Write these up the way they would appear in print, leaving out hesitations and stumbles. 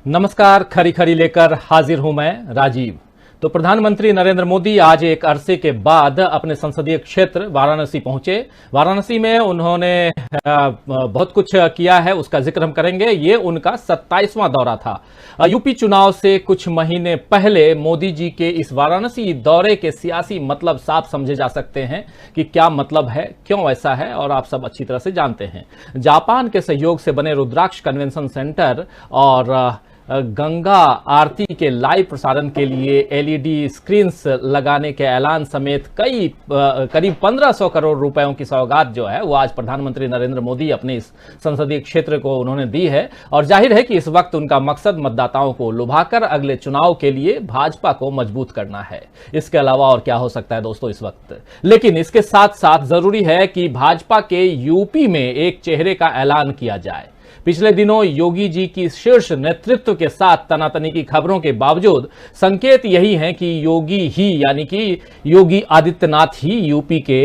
नमस्कार, खरी खरी लेकर हाजिर हूं मैं राजीव। तो प्रधानमंत्री नरेंद्र मोदी आज एक अरसे के बाद अपने संसदीय क्षेत्र वाराणसी पहुंचे। वाराणसी में उन्होंने बहुत कुछ किया है, उसका जिक्र हम करेंगे। ये उनका 27वां दौरा था। यूपी चुनाव से कुछ महीने पहले मोदी जी के इस वाराणसी दौरे के सियासी मतलब साफ समझे जा सकते हैं कि क्या मतलब है, क्यों ऐसा है, और आप सब अच्छी तरह से जानते हैं। जापान के सहयोग से बने रुद्राक्ष कन्वेंशन सेंटर और गंगा आरती के लाइव प्रसारण के लिए एलईडी स्क्रीन्स लगाने के ऐलान समेत करीब 1500 करोड़ रुपयों की सौगात जो है वो आज प्रधानमंत्री नरेंद्र मोदी अपने इस संसदीय क्षेत्र को उन्होंने दी है। और जाहिर है कि इस वक्त उनका मकसद मतदाताओं को लुभाकर अगले चुनाव के लिए भाजपा को मजबूत करना है। इसके अलावा और क्या हो सकता है दोस्तों इस वक्त। लेकिन इसके साथ साथ जरूरी है कि भाजपा के यूपी में एक चेहरे का ऐलान किया जाए। पिछले दिनों योगी जी की शीर्ष नेतृत्व के साथ तनातनी की खबरों के बावजूद संकेत यही है कि योगी ही यानी कि योगी आदित्यनाथ ही यूपी के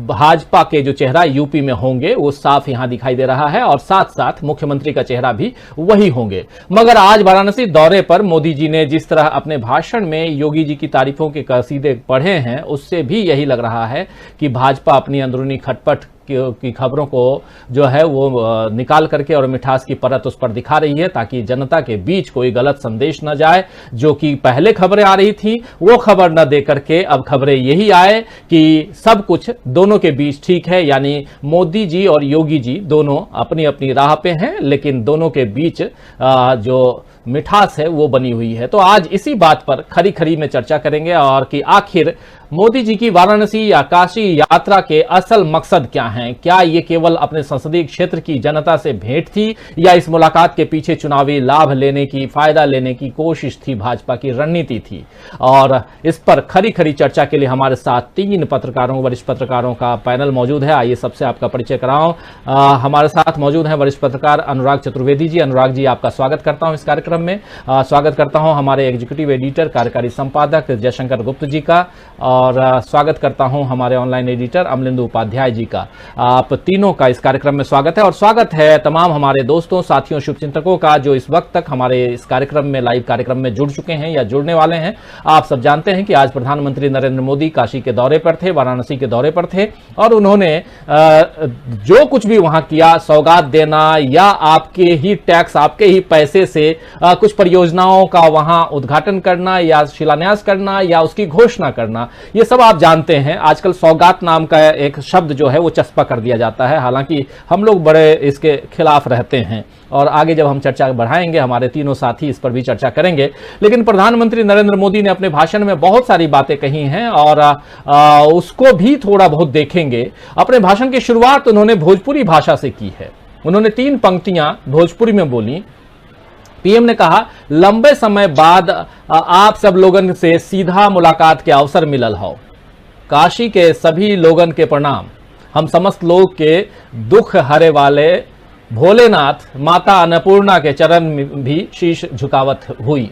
भाजपा के जो चेहरा यूपी में होंगे वो साफ यहां दिखाई दे रहा है, और साथ साथ मुख्यमंत्री का चेहरा भी वही होंगे। मगर आज वाराणसी दौरे पर मोदी जी ने जिस तरह अपने भाषण में योगी जी की तारीफों के कसीदे पढ़े हैं, उससे भी यही लग रहा है कि भाजपा अपनी अंदरूनी खटपट की खबरों को जो है वो निकाल करके और मिठास की परत उस पर दिखा रही है, ताकि जनता के बीच कोई गलत संदेश न जाए। जो कि पहले खबरें आ रही थी वो खबर न दे करके अब खबरें यही आए कि सब कुछ दोनों के बीच ठीक है, यानी मोदी जी और योगी जी दोनों अपनी अपनी राह पे हैं, लेकिन दोनों के बीच जो मिठास है वो बनी हुई है। तो आज इसी बात पर खरी खरी में चर्चा करेंगे और कि आखिर मोदी जी की वाराणसी या काशी यात्रा के असल मकसद क्या हैं। क्या ये केवल अपने संसदीय क्षेत्र की जनता से भेंट थी, या इस मुलाकात के पीछे चुनावी लाभ लेने की, फायदा लेने की कोशिश थी, भाजपा की रणनीति थी। और इस पर खरी खरी चर्चा के लिए हमारे साथ 3 पत्रकारों, वरिष्ठ पत्रकारों का पैनल मौजूद है। आइए सबसे आपका परिचय कराऊं। हमारे साथ मौजूद हैं वरिष्ठ पत्रकार अनुराग चतुर्वेदी जी। अनुराग जी, आपका स्वागत करता हूं इस कार्यक्रम में। स्वागत करता हूं हमारे एग्जीक्यूटिव एडिटर, कार्यकारी संपादक जयशंकर गुप्त जी का, और स्वागत करता हूं हमारे ऑनलाइन एडिटर अमलिंदु उपाध्याय जी का। आप तीनों का इस कार्यक्रम में स्वागत है। और स्वागत है तमाम हमारे दोस्तों, साथियों, शुभचिंतकों का जो इस वक्त तक हमारे इस कार्यक्रम में, लाइव कार्यक्रम में जुड़ चुके हैं या जुड़ने वाले हैं। आप सब जानते हैं कि आज प्रधानमंत्री नरेंद्र मोदी काशी के दौरे पर थे, वाराणसी के दौरे पर थे, और उन्होंने जो कुछ भी वहां किया, सौगात देना या आपके ही टैक्स, आपके ही पैसे से कुछ परियोजनाओं का वहां उद्घाटन करना या शिलान्यास करना या उसकी घोषणा करना, ये सब आप जानते हैं। आजकल सौगात नाम का एक शब्द जो है वो चस्पा कर दिया जाता है, हालांकि हम लोग बड़े इसके खिलाफ रहते हैं। और आगे जब हम चर्चा बढ़ाएंगे, हमारे तीनों साथी इस पर भी चर्चा करेंगे। लेकिन प्रधानमंत्री नरेंद्र मोदी ने अपने भाषण में बहुत सारी बातें कही हैं और उसको भी थोड़ा बहुत देखेंगे। अपने भाषण की शुरुआत उन्होंने भोजपुरी भाषा से की है। उन्होंने 3 पंक्तियां भोजपुरी में बोली। पीएम ने कहा, लंबे समय बाद आप सब लोगन से सीधा मुलाकात के अवसर मिलल हो। काशी के सभी लोगन के प्रणाम। हम समस्त लोग के दुख हरे वाले भोलेनाथ माता अन्नपूर्णा के चरण में भी शीश झुकावत हुई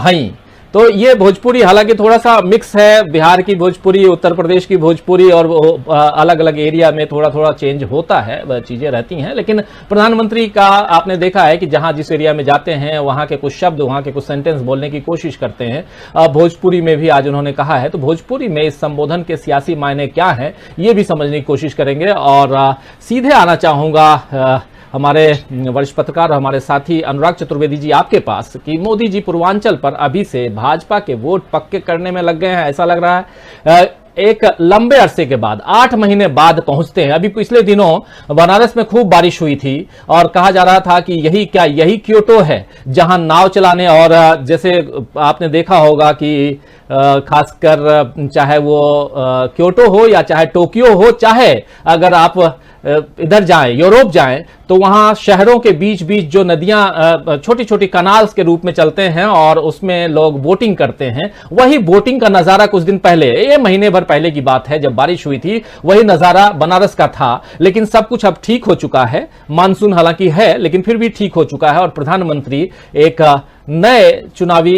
हई। तो ये भोजपुरी हालांकि थोड़ा सा मिक्स है, बिहार की भोजपुरी, उत्तर प्रदेश की भोजपुरी, और अलग अलग एरिया में थोड़ा थोड़ा चेंज होता है, चीजें रहती हैं। लेकिन प्रधानमंत्री का आपने देखा है कि जहां जिस एरिया में जाते हैं वहां के कुछ शब्द, वहां के कुछ सेंटेंस बोलने की कोशिश करते हैं। भोजपुरी में भी आज उन्होंने कहा है। तो भोजपुरी में इस संबोधन के सियासी मायने क्या है ये भी समझने की कोशिश करेंगे। और सीधे आना चाहूंगा हमारे वरिष्ठ पत्रकार, हमारे साथी अनुराग चतुर्वेदी जी आपके पास, कि मोदी जी पूर्वांचल पर अभी से भाजपा के वोट पक्के करने में लग गए हैं, ऐसा लग रहा है। एक लंबे अरसे के बाद, 8 महीने बाद पहुंचते हैं। अभी पिछले दिनों बनारस में खूब बारिश हुई थी और कहा जा रहा था कि यही क्योटो है जहां नाव चलाने, और जैसे आपने देखा होगा कि खासकर चाहे वो क्योटो हो या चाहे टोक्यो हो, चाहे अगर आप इधर जाएं, यूरोप जाएं, तो वहां शहरों के बीच बीच जो नदियां छोटी छोटी कनाल्स के रूप में चलते हैं और उसमें लोग बोटिंग करते हैं, वही बोटिंग का नजारा कुछ दिन पहले, ये महीने भर पहले की बात है, जब बारिश हुई थी, वही नजारा बनारस का था। लेकिन सब कुछ अब ठीक हो चुका है। मानसून हालांकि है लेकिन फिर भी ठीक हो चुका है, और प्रधानमंत्री एक नए चुनावी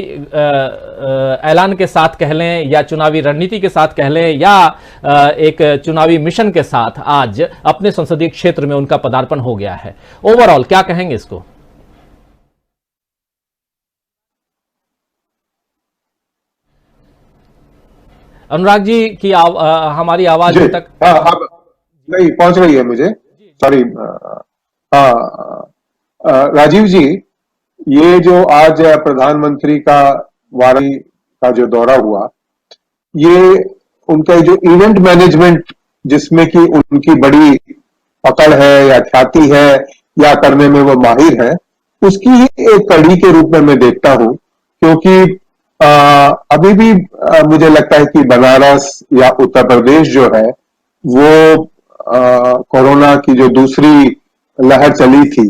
ऐलान के साथ कह लें या चुनावी रणनीति के साथ कह लें या एक चुनावी मिशन के साथ आज अपने संसदीय क्षेत्र में उनका पदार्पण हो गया है। ओवरऑल क्या कहेंगे इसको? अनुराग जी की हमारी आवाज जी। अब तक हाँ, अब नहीं पहुंच रही है मुझे। सॉरी। हाँ। राजीव जी, ये जो आज प्रधानमंत्री का वाराणसी का जो दौरा हुआ, ये उनका जो इवेंट मैनेजमेंट जिसमें कि उनकी बड़ी पकड़ है या ख्याति है या करने में वो माहिर है, उसकी ही एक कड़ी के रूप में मैं देखता हूं। क्योंकि अभी भी मुझे लगता है कि बनारस या उत्तर प्रदेश जो है वो कोरोना की जो दूसरी लहर चली थी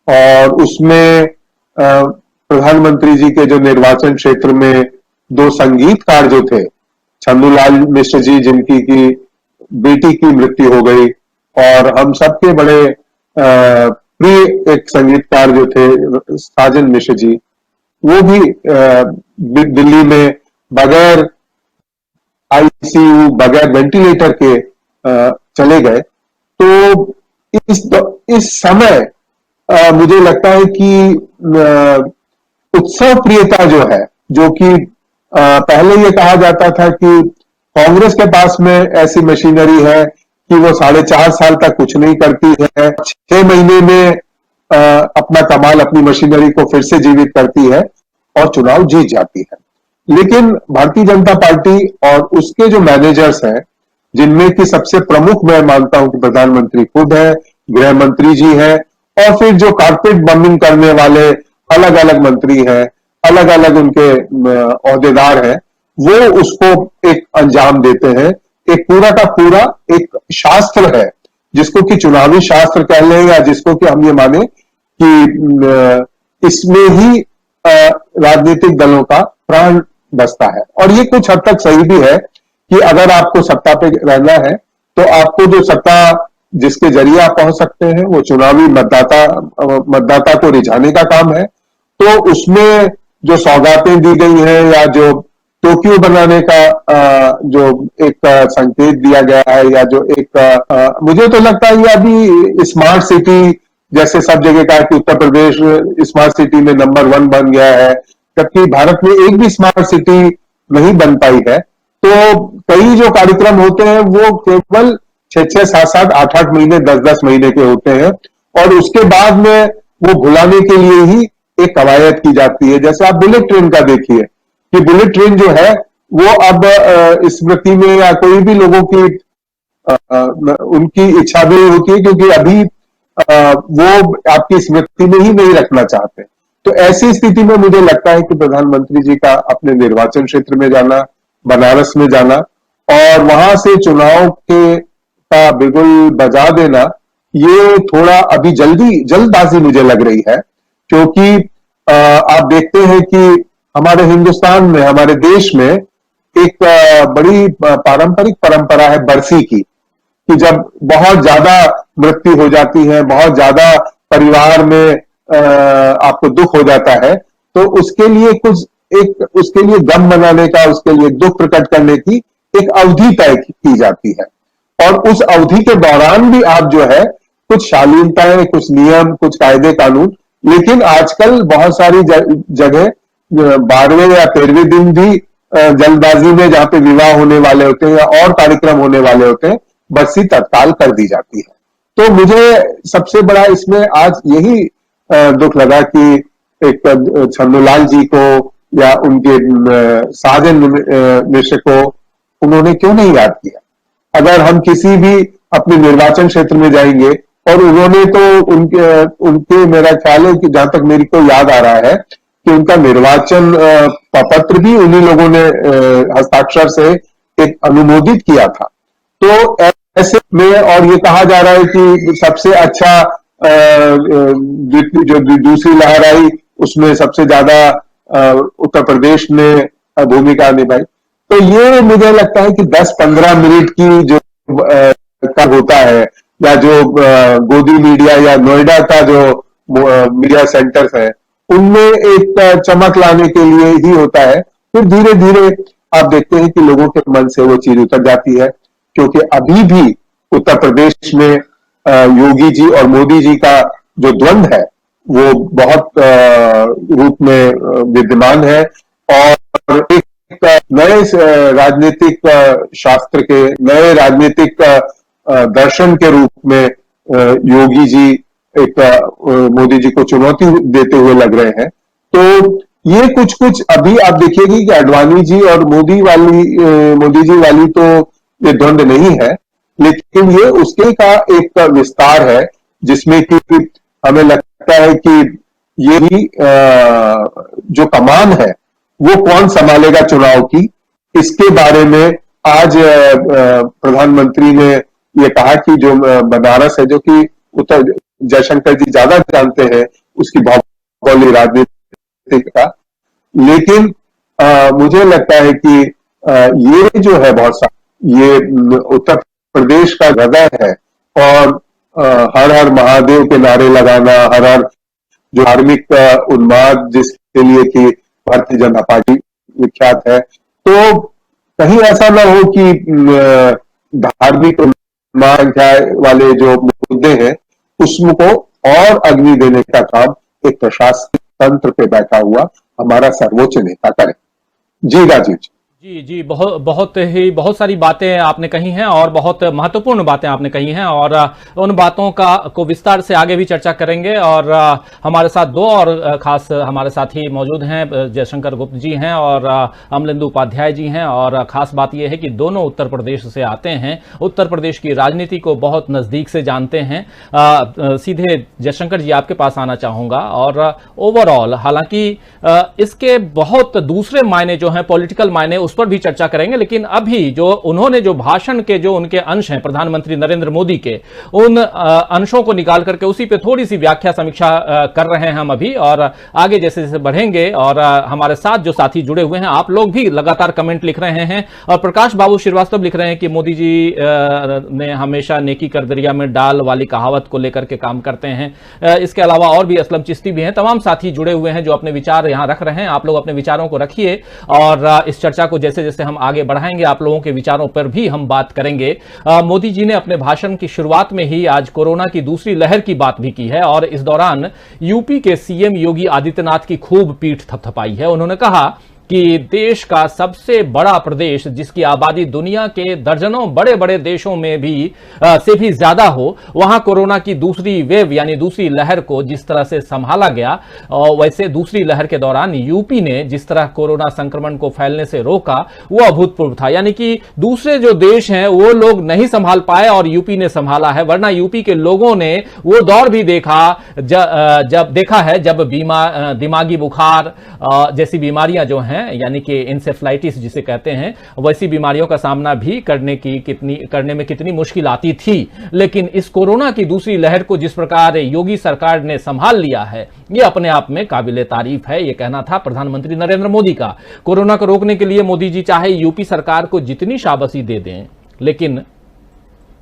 और उसमें प्रधानमंत्री जी के जो निर्वाचन क्षेत्र में दो संगीतकार जो थे, छन्नूलाल मिश्र जी जिनकी की बेटी की मृत्यु हो गई, और हम सबके बड़े प्रिय एक संगीतकार जो थे साजन मिश्र जी, वो भी दिल्ली में बगैर आईसीयू बगैर वेंटिलेटर के चले गए। तो इस समय मुझे लगता है कि उत्सव प्रियता जो है, जो कि पहले ये कहा जाता था कि कांग्रेस के पास में ऐसी मशीनरी है कि वो 4.5 साल तक कुछ नहीं करती है, 6 महीने में अपना कमाल अपनी मशीनरी को फिर से जीवित करती है और चुनाव जीत जाती है। लेकिन भारतीय जनता पार्टी और उसके जो मैनेजर्स हैं, जिनमें कि सबसे प्रमुख मैं मानता हूं कि प्रधानमंत्री खुद है, गृह मंत्री जी हैं, और फिर जो कारपेट बमिंग करने वाले अलग अलग मंत्री हैं, अलग अलग उनके ओहदेदार हैं, वो उसको एक अंजाम देते हैं। एक पूरा का पूरा एक शास्त्र है, जिसको कि चुनावी शास्त्र कह लें या जिसको कि हम ये माने कि इसमें ही राजनीतिक दलों का प्राण बसता है। और ये कुछ हद तक सही भी है कि अगर आपको सत्ता पे रहना है तो आपको जो सत्ता जिसके जरिए आप पहुंच सकते हैं वो चुनावी मतदाता को रिझाने का काम है। तो उसमें जो सौगातें दी गई हैं या जो टोक्यो बनाने का जो एक संकेत दिया गया है, या जो एक मुझे तो लगता है ये अभी स्मार्ट सिटी जैसे सब जगह का कि उत्तर प्रदेश स्मार्ट सिटी में नंबर 1 बन गया है, जबकि भारत में एक भी स्मार्ट सिटी नहीं बन पाई है। तो कई जो कार्यक्रम होते हैं वो केवल 6-6, 7-7, 8-8 महीने, 10-10 महीने के होते हैं, और उसके बाद में वो भुलाने के लिए ही एक कवायद की जाती है। जैसे आप बुलेट ट्रेन का देखिए कि बुलेट ट्रेन जो है वो अब स्मृति में या कोई भी लोगों की उनकी इच्छा भी नहीं होती है, क्योंकि अभी वो आपकी स्मृति में ही नहीं रखना चाहते। तो ऐसी स्थिति में मुझे लगता है कि प्रधानमंत्री जी का अपने निर्वाचन क्षेत्र में जाना, बनारस में जाना और वहां से चुनाव के का बिगुल बजा देना, ये थोड़ा अभी जल्दबाजी मुझे लग रही है। क्योंकि आप देखते हैं कि हमारे हिंदुस्तान में, हमारे देश में एक बड़ी पारंपरिक परंपरा है बरसी की, कि जब बहुत ज्यादा मृत्यु हो जाती है, बहुत ज्यादा परिवार में आपको दुख हो जाता है, तो उसके लिए उसके लिए गम मनाने का, उसके लिए दुख प्रकट करने की एक अवधि तय की जाती है। और उस अवधि के दौरान भी आप जो है कुछ शालीनताएं, कुछ नियम, कुछ कायदे कानून, लेकिन आजकल बहुत सारी जगह 12वें या 13वें दिन भी जल्दबाजी में जहां पे विवाह होने वाले होते हैं या और कार्यक्रम होने वाले होते हैं, बरसी तत्काल कर दी जाती है। तो मुझे सबसे बड़ा इसमें आज यही दुख लगा कि एक छन्नूलाल जी को या उनके साजन मिश्र को उन्होंने क्यों नहीं याद किया। अगर हम किसी भी अपने निर्वाचन क्षेत्र में जाएंगे, और उन्होंने तो उनके मेरा ख्याल है कि जहां तक मेरी को याद आ रहा है कि उनका निर्वाचन पत्र भी उन्हीं लोगों ने हस्ताक्षर से एक अनुमोदित किया था। तो ऐसे में, और ये कहा जा रहा है कि सबसे अच्छा जो दूसरी लहर आई उसमें सबसे ज्यादा उत्तर प्रदेश ने भूमिका निभाई। तो ये मुझे लगता है कि 10-15 मिनट की जो का होता है, या जो गोदी मीडिया या नोएडा का जो मीडिया सेंटर्स है, उनमें एक चमक लाने के लिए ही होता है। फिर धीरे धीरे आप देखते हैं कि लोगों के मन से वो चीज उतर जाती है। क्योंकि अभी भी उत्तर प्रदेश में योगी जी और मोदी जी का जो द्वंद्व है वो बहुत रूप में विद्यमान है, और एक नए राजनीतिक शास्त्र के, नए राजनीतिक दर्शन के रूप में योगी जी एक मोदी जी को चुनौती देते हुए लग रहे हैं। तो ये कुछ कुछ अभी आप देखिएगी कि अडवाणी जी और मोदी जी वाली तो ये द्वंद नहीं है, लेकिन ये उसके का एक विस्तार है जिसमें कि हमें लगता है कि ये भी जो कमान है वो कौन संभालेगा चुनाव की, इसके बारे में आज प्रधानमंत्री ने ये कहा कि जो बनारस है, जो कि उत्तर जयशंकर जी ज्यादा जानते हैं उसकी भौगोलिक राजनीति का, लेकिन मुझे लगता है कि ये जो है बहुत सारा, ये उत्तर प्रदेश का हृदय है और हर हर महादेव के नारे लगाना, हर हर जो धार्मिक उन्माद जिसके लिए कि भारतीय जनता पार्टी विख्यात है, तो कहीं ऐसा ना हो कि धार्मिक उन्माद वाले जो मुद्दे हैं उसको और अग्नि देने का काम एक प्रशासनिक तंत्र पे बैठा हुआ हमारा सर्वोच्च नेता करे। जी राजीव जी। जी, बहुत सारी बातें आपने कही हैं और बहुत महत्वपूर्ण बातें आपने कही हैं, और उन बातों को विस्तार से आगे भी चर्चा करेंगे। और हमारे साथ दो और खास हमारे साथी मौजूद हैं, जयशंकर गुप्ता जी हैं और अमलेंदु उपाध्याय जी हैं। और खास बात यह है कि दोनों उत्तर प्रदेश से आते हैं, उत्तर प्रदेश की राजनीति को बहुत नजदीक से जानते हैं। सीधे जयशंकर जी आपके पास आना चाहूंगा। और ओवरऑल हालांकि इसके बहुत दूसरे मायने जो हैं, पॉलिटिकल मायने, उस पर भी चर्चा करेंगे, लेकिन अभी जो उन्होंने जो भाषण के जो उनके अंश हैं प्रधानमंत्री नरेंद्र मोदी के, उन अंशों को निकाल करके उसी पे थोड़ी सी व्याख्या समीक्षा कर रहे हैं हम अभी। और आगे जैसे जैसे बढ़ेंगे और हमारे साथ जो साथी जुड़े हुए हैं, आप लोग भी लगातार कमेंट लिख रहे हैं। और प्रकाश बाबू श्रीवास्तव लिख रहे हैं कि मोदी जी ने हमेशा नेकी कर दरिया में डाल वाली कहावत को लेकर के काम करते हैं। इसके अलावा और भी असलम चिश्ती भी हैं। तमाम साथी जुड़े हुए हैं जो अपने विचार यहां रख रहे हैं। आप लोग अपने विचारों को रखिए और इस चर्चा को जैसे जैसे हम आगे बढ़ाएंगे आप लोगों के विचारों पर भी हम बात करेंगे। मोदी जी ने अपने भाषण की शुरुआत में ही आज कोरोना की दूसरी लहर की बात भी की है और इस दौरान यूपी के सीएम योगी आदित्यनाथ की खूब पीठ थपथपाई है। उन्होंने कहा कि देश का सबसे बड़ा प्रदेश, जिसकी आबादी दुनिया के दर्जनों बड़े बड़े देशों में भी से भी ज्यादा हो, वहां कोरोना की दूसरी वेव यानी दूसरी लहर को जिस तरह से संभाला गया, वैसे दूसरी लहर के दौरान यूपी ने जिस तरह कोरोना संक्रमण को फैलने से रोका, वो अभूतपूर्व था। यानी कि दूसरे जो देश हैं वो लोग नहीं संभाल पाए और यूपी ने संभाला है। वरना यूपी के लोगों ने वो दौर भी देखा जब दिमागी बुखार जैसी बीमारियां जो हैं, यानी कि इंसेफ्लाइटिस जिसे कहते हैं, वैसी बीमारियों का सामना भी करने में कितनी मुश्किल आती थी। लेकिन इस कोरोना की दूसरी लहर को जिस प्रकार योगी सरकार ने संभाल लिया है, यह अपने आप में काबिले तारीफ है। यह कहना था प्रधानमंत्री नरेंद्र मोदी का। कोरोना को रोकने के लिए मोदी जी चाहे यूपी सरकार को जितनी शाबाशी दे दें, लेकिन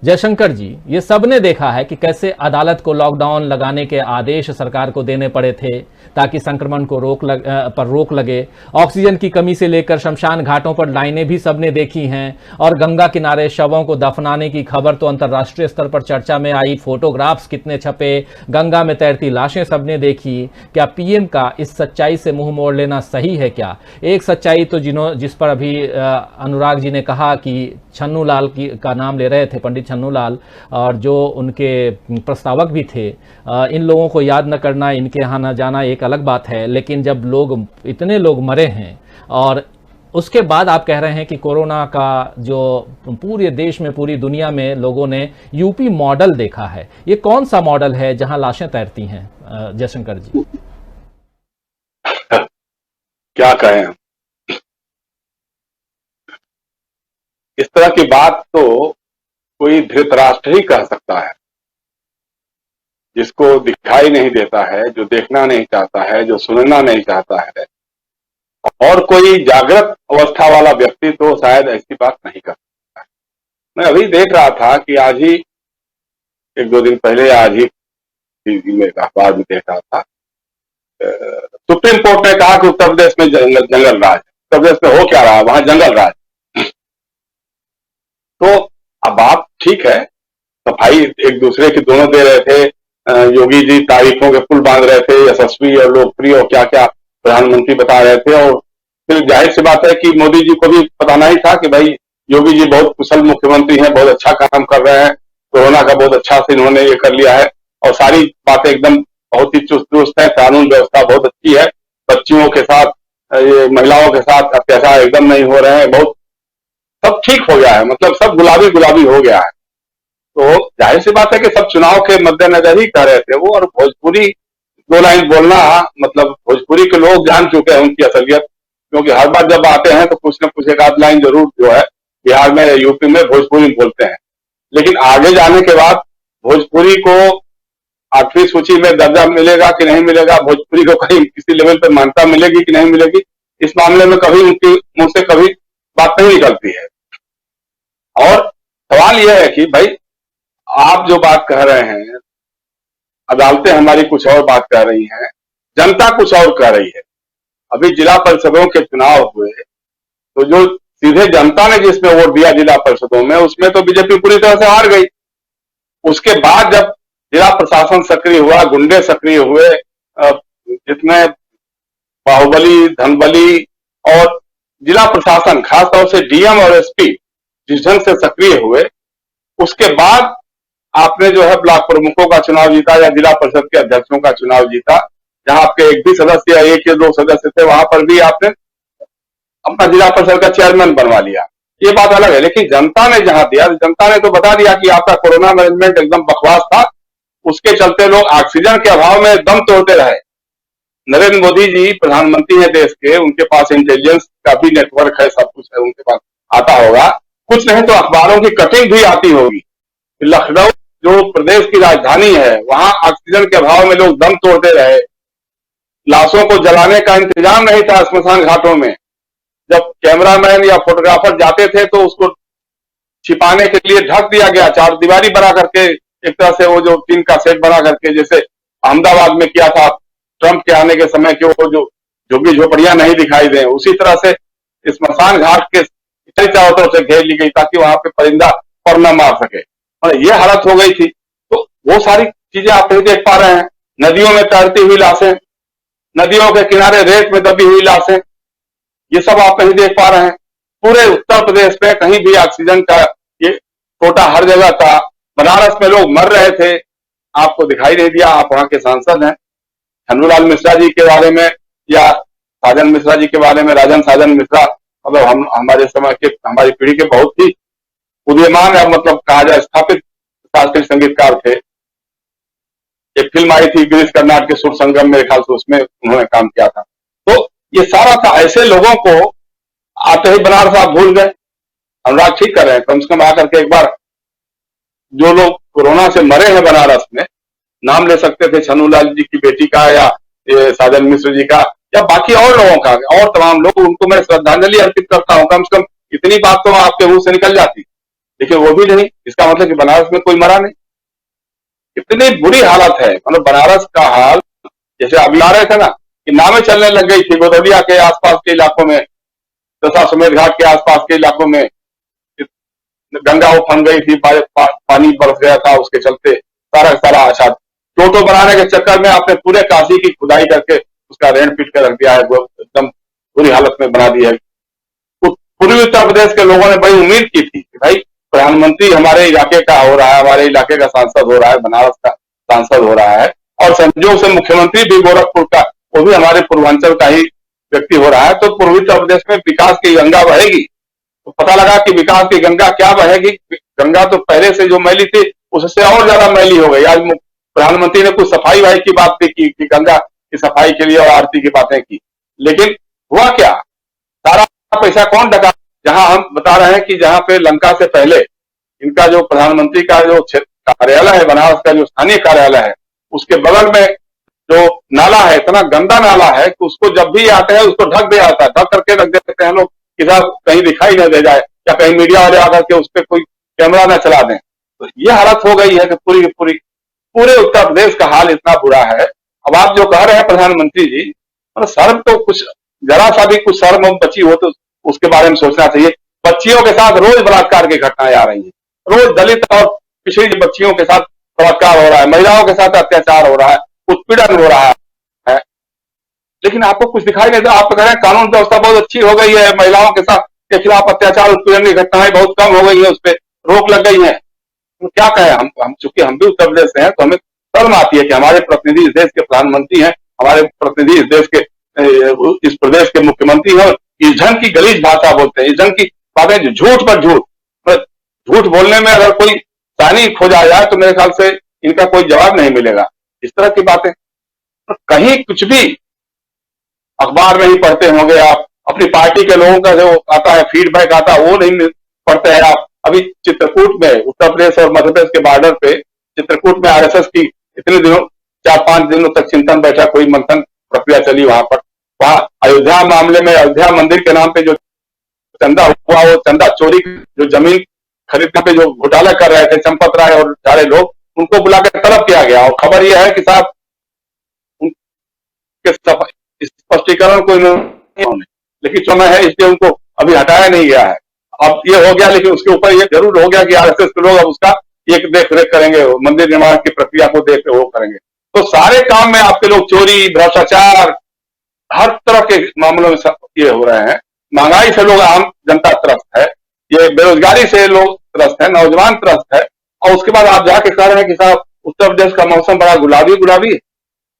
जयशंकर जी, ये सबने देखा है कि कैसे अदालत को लॉकडाउन लगाने के आदेश सरकार को देने पड़े थे ताकि संक्रमण को रोक लगे। ऑक्सीजन की कमी से लेकर शमशान घाटों पर लाइनें भी सबने देखी हैं और गंगा किनारे शवों को दफनाने की खबर तो अंतर्राष्ट्रीय स्तर पर चर्चा में आई। फोटोग्राफ्स कितने छपे, गंगा में तैरती लाशें सबने देखी। क्या पीएम का इस सच्चाई से मुंह मोड़ लेना सही है क्या? एक सच्चाई तो जिस पर अभी अनुराग जी ने कहा कि छन्नू लाल का नाम ले रहे थे, पंडित छन्नू लाल, और जो उनके प्रस्तावक भी थे, इन लोगों को याद न करना, इनके यहाँ न जाना एक अलग बात है। लेकिन जब इतने लोग मरे हैं और उसके बाद आप कह रहे हैं कि कोरोना का जो पूरे देश में, पूरी दुनिया में लोगों ने यूपी मॉडल देखा है, ये कौन सा मॉडल है जहां लाशें तैरती हैं? जयशंकर जी क्या कहें, इस तरह की बात तो कोई धृतराष्ट्र ही कह सकता है, जिसको दिखाई नहीं देता है, जो देखना नहीं चाहता है, जो सुनना नहीं चाहता है। और कोई जागृत अवस्था वाला व्यक्ति तो शायद ऐसी बात नहीं कर सकता है। मैं अभी देख रहा था कि आज ही एक दो दिन पहले, आज ही टीवी में अखबार में देख रहा था, सुप्रीम कोर्ट ने कहा कि उत्तर प्रदेश में जंगल राज, उत्तर प्रदेश में हो क्या रहा है, वहां जंगल राज। तो अब बात ठीक है, सफाई एक दूसरे की दोनों दे रहे थे, योगी जी तारीफों के पुल बांध रहे थे, यशस्वी और लोकप्रिय और क्या क्या प्रधानमंत्री बता रहे थे, और फिर जाहिर सी बात है कि मोदी जी को भी बताना ही था कि भाई योगी जी बहुत कुशल मुख्यमंत्री हैं, बहुत अच्छा काम कर रहे हैं, कोरोना का बहुत अच्छा से इन्होंने ये कर लिया है और सारी बातें एकदम बहुत ही चुस्त दुरुस्त है, कानून व्यवस्था बहुत अच्छी है, बच्चियों के साथ ये महिलाओं के साथ अत्याचार एकदम नहीं हो रहे हैं, बहुत सब ठीक हो गया है, मतलब सब गुलाबी गुलाबी हो गया है। तो जाहिर सी बात है कि सब चुनाव के मद्देनजर ही कर रहे थे वो, और भोजपुरी 2 लाइन बोलना, मतलब भोजपुरी के लोग जान चुके हैं उनकी असलियत, क्योंकि हर बार जब आते हैं तो कुछ न कुछ एक आध लाइन जरूर जो है बिहार में यूपी में भोजपुरी बोलते हैं। लेकिन आगे जाने के बाद भोजपुरी को आखिरी सूची में दर्जा मिलेगा कि नहीं मिलेगा, भोजपुरी को कहीं किसी लेवल पर मान्यता मिलेगी कि नहीं मिलेगी, इस मामले में कभी उनके मुंह से कभी बात नहीं निकलती है। और सवाल यह है कि भाई आप जो बात कह रहे हैं, अदालतें हमारी कुछ और बात कह रही हैं, जनता कुछ और कह रही है। अभी जिला परिषदों के चुनाव हुए तो जो सीधे जनता ने जिसमें वोट दिया जिला परिषदों में, उसमें तो बीजेपी पूरी तरह से हार गई। उसके बाद जब जिला प्रशासन सक्रिय हुआ, गुंडे सक्रिय हुए, जितने बाहुबली, धनबली और जिला प्रशासन खासतौर से डीएम और एसपी जिस ढंग से सक्रिय हुए, उसके बाद आपने जो है ब्लॉक प्रमुखों का चुनाव जीता या जिला परिषद के अध्यक्षों का चुनाव जीता। जहां आपके एक भी सदस्य या एक या 2 सदस्य थे, वहां पर भी आपने अपना जिला परिषद का चेयरमैन बनवा लिया, ये बात अलग है। लेकिन जनता ने जहां दिया, जनता ने तो बता दिया कि आपका कोरोना मैनेजमेंट एकदम बकवास था, उसके चलते लोग ऑक्सीजन के अभाव में दम तोड़ते रहे। नरेंद्र मोदी जी प्रधानमंत्री है देश के, उनके पास इंटेलिजेंस का भी नेटवर्क है, सब कुछ है उनके पास, आता होगा कुछ नहीं तो अखबारों की कटिंग भी आती होगी। लखनऊ जो प्रदेश की राजधानी है, वहां ऑक्सीजन के अभाव में लोग दम तोड़ते रहे, लाशों को जलाने का इंतजाम नहीं था स्मशान घाटों में। जब कैमरामैन या फोटोग्राफर जाते थे तो उसको छिपाने के लिए ढक दिया गया, चार दीवारी बना करके, एक तरह से वो जो टीन का सेट बना करके, जैसे अहमदाबाद में किया था ट्रंप के आने के समय के, वो जो झुग्गी झोपड़ियां नहीं दिखाई दें, उसी तरह से स्मशान घाट के चारों तरफ से घेर ली गई ताकि वहां पे परिंदा पर न मार सके, और ये हालत हो गई थी। तो वो सारी चीजें आप नहीं देख पा रहे हैं। नदियों में तैरती हुई लाशें, नदियों के किनारे रेत में दबी हुई लाशें, ये सब आप नहीं देख पा रहे हैं। पूरे उत्तर प्रदेश में कहीं भी ऑक्सीजन का ये कोटा हर जगह था। बनारस में लोग मर रहे थे, आपको दिखाई नहीं दिया। आप वहां के सांसद हैं, छन्नूलाल मिश्रा जी के बारे में या साजन मिश्रा जी के बारे में, राजन साजन मिश्रा, मतलब हम हमारे समय के, हमारी पीढ़ी के बहुत ही उदीयमान है, मतलब कहा जाए स्थापित शास्त्रीय संगीतकार थे। एक फिल्म आई थी गिरीश कर्नाड के सुर संगम, मेरे ख्याल से उसमें उन्होंने काम किया था। तो ये सारा था, ऐसे लोगों को आते ही बनारस आप भूल गए। अनुराग ठीक कर रहे हैं, कम से कम आकर के एक बार जो लोग कोरोना से मरे हैं बनारस में, नाम ले सकते थे छन्नूलाल जी की बेटी का या साजन मिश्र जी का या बाकी और लोगों का, और तमाम लोग, उनको मैं श्रद्धांजलि अर्पित करता हूं। कम से कम इतनी बात तो आपके मुंह से निकल जाती, लेकिन वो भी नहीं। इसका मतलब कि बनारस में कोई मरा नहीं। इतनी बुरी हालत है, मतलब बनारस का हाल, जैसे अभी आ रहे थे ना कि नावें चलने लग गई थी गोदौलिया के आसपास के इलाकों में, दशाश्वमेध घाट के आसपास के इलाकों में, गंगा उफन गई थी, पानी बरस गया था, उसके चलते सारा अच्छा टोटो बनाने के चक्कर में आपने पूरे काशी की खुदाई करके उसका रेण पीट कर रख दिया है, एकदम बुरी हालत में बना दी है। पूर्वी उत्तर प्रदेश के लोगों ने बड़ी उम्मीद की थी कि भाई प्रधानमंत्री हमारे इलाके का हो रहा है, हमारे इलाके का सांसद हो रहा है, बनारस का सांसद हो रहा है, और संयोग से मुख्यमंत्री भी गोरखपुर का, वो भी हमारे पूर्वांचल का ही व्यक्ति हो रहा है, तो पूर्वी उत्तर प्रदेश में विकास की गंगा बहेगी। तो पता लगा कि विकास की गंगा क्या बहेगी, गंगा तो पहले से जो मैली थी उससे और ज्यादा मैली हो गई। आज प्रधानमंत्री ने कुछ सफाई वाई की बात भी की कि गंगा की सफाई के लिए और आरती की बातें की, लेकिन हुआ क्या? सारा पैसा कौन डका? जहां हम बता रहे हैं कि जहां पे लंका से पहले इनका जो प्रधानमंत्री का जो कार्यालय है, बनारस का जो स्थानीय कार्यालय है, उसके बगल में जो नाला है, इतना गंदा नाला है कि उसको जब भी आते हैं उसको ढक दिया जाता है, ढक करके रख देते हैं लोग कि साहब कहीं दिखाई न दे जाए, या कहीं मीडिया वाले आकर के उस पर कोई कैमरा न चला दें। तो ये हालत हो गई है कि पूरे उत्तर प्रदेश का हाल इतना बुरा है। अब आप जो कह रहे हैं प्रधानमंत्री जी, मतलब शर्म तो कुछ, जरा सा भी कुछ शर्म बची हो तो उसके बारे में सोचना चाहिए। बच्चियों के साथ रोज बलात्कार की घटनाएं आ रही है, रोज दलित और पिछड़ी बच्चियों के साथ बलात्कार हो रहा है, महिलाओं के साथ अत्याचार हो रहा है, उत्पीड़न हो रहा है। लेकिन आपको कुछ दिखाई नहीं देता। आप कह रहे हैं कानून व्यवस्था बहुत अच्छी हो गई है, महिलाओं के साथ के खिलाफ अत्याचार उत्पीड़न की घटनाएं बहुत कम हो गई है, उस पर रोक लग गई है। तो क्या कहें हम चूंकि हम भी उत्तर प्रदेश से हैं, तो हमें शर्म आती है कि हमारे प्रतिनिधि इस देश के प्रधानमंत्री हैं, हमारे प्रतिनिधि इस देश के इस प्रदेश के मुख्यमंत्री हैं, इस ढंग की गलीज भाषा बोलते हैं, इस ढंग की बातें, झूठ पर झूठ। झूठ बोलने में अगर कोई सानी खोजा जाए तो मेरे ख्याल से इनका कोई जवाब नहीं मिलेगा। इस तरह की बातें कहीं कुछ भी अखबार में ही पढ़ते होंगे आप, अपनी पार्टी के लोगों का जो आता है फीडबैक आता है वो नहीं पढ़ते हैं आप। अभी चित्रकूट में, उत्तर प्रदेश और मध्य प्रदेश के बॉर्डर पे चित्रकूट में आरएसएस की इतने दिनों 4-5 दिनों तक चिंतन बैठक हुई, मंथन प्रक्रिया चली वहां पर। वहां अयोध्या मामले में, अयोध्या मंदिर के नाम पे जो चंदा हुआ, वो चंदा चोरी, जो जमीन खरीदने पे जो घोटाला कर रहे थे चंपत राय और सारे लोग, उनको बुलाकर तलब किया गया। और खबर यह है कि साहब उनके स्पष्टीकरण को इन्होंने, लेकिन चुना है इसलिए उनको अभी हटाया नहीं गया है। अब ये हो गया, लेकिन उसके ऊपर ये जरूर हो गया कि आरएसएस के लोग अब उसका एक देख रेख करेंगे, मंदिर निर्माण की प्रक्रिया को देख वो करेंगे। तो सारे काम में आपके लोग चोरी, भ्रष्टाचार, हर तरह के मामलों में ये हो रहे हैं। महंगाई से लोग, आम जनता त्रस्त है, ये बेरोजगारी से लोग त्रस्त है, नौजवान त्रस्त है। और उसके बाद आप जाके कह रहे हैं कि साहब उत्तर प्रदेश का मौसम बड़ा गुलाबी गुलाबी,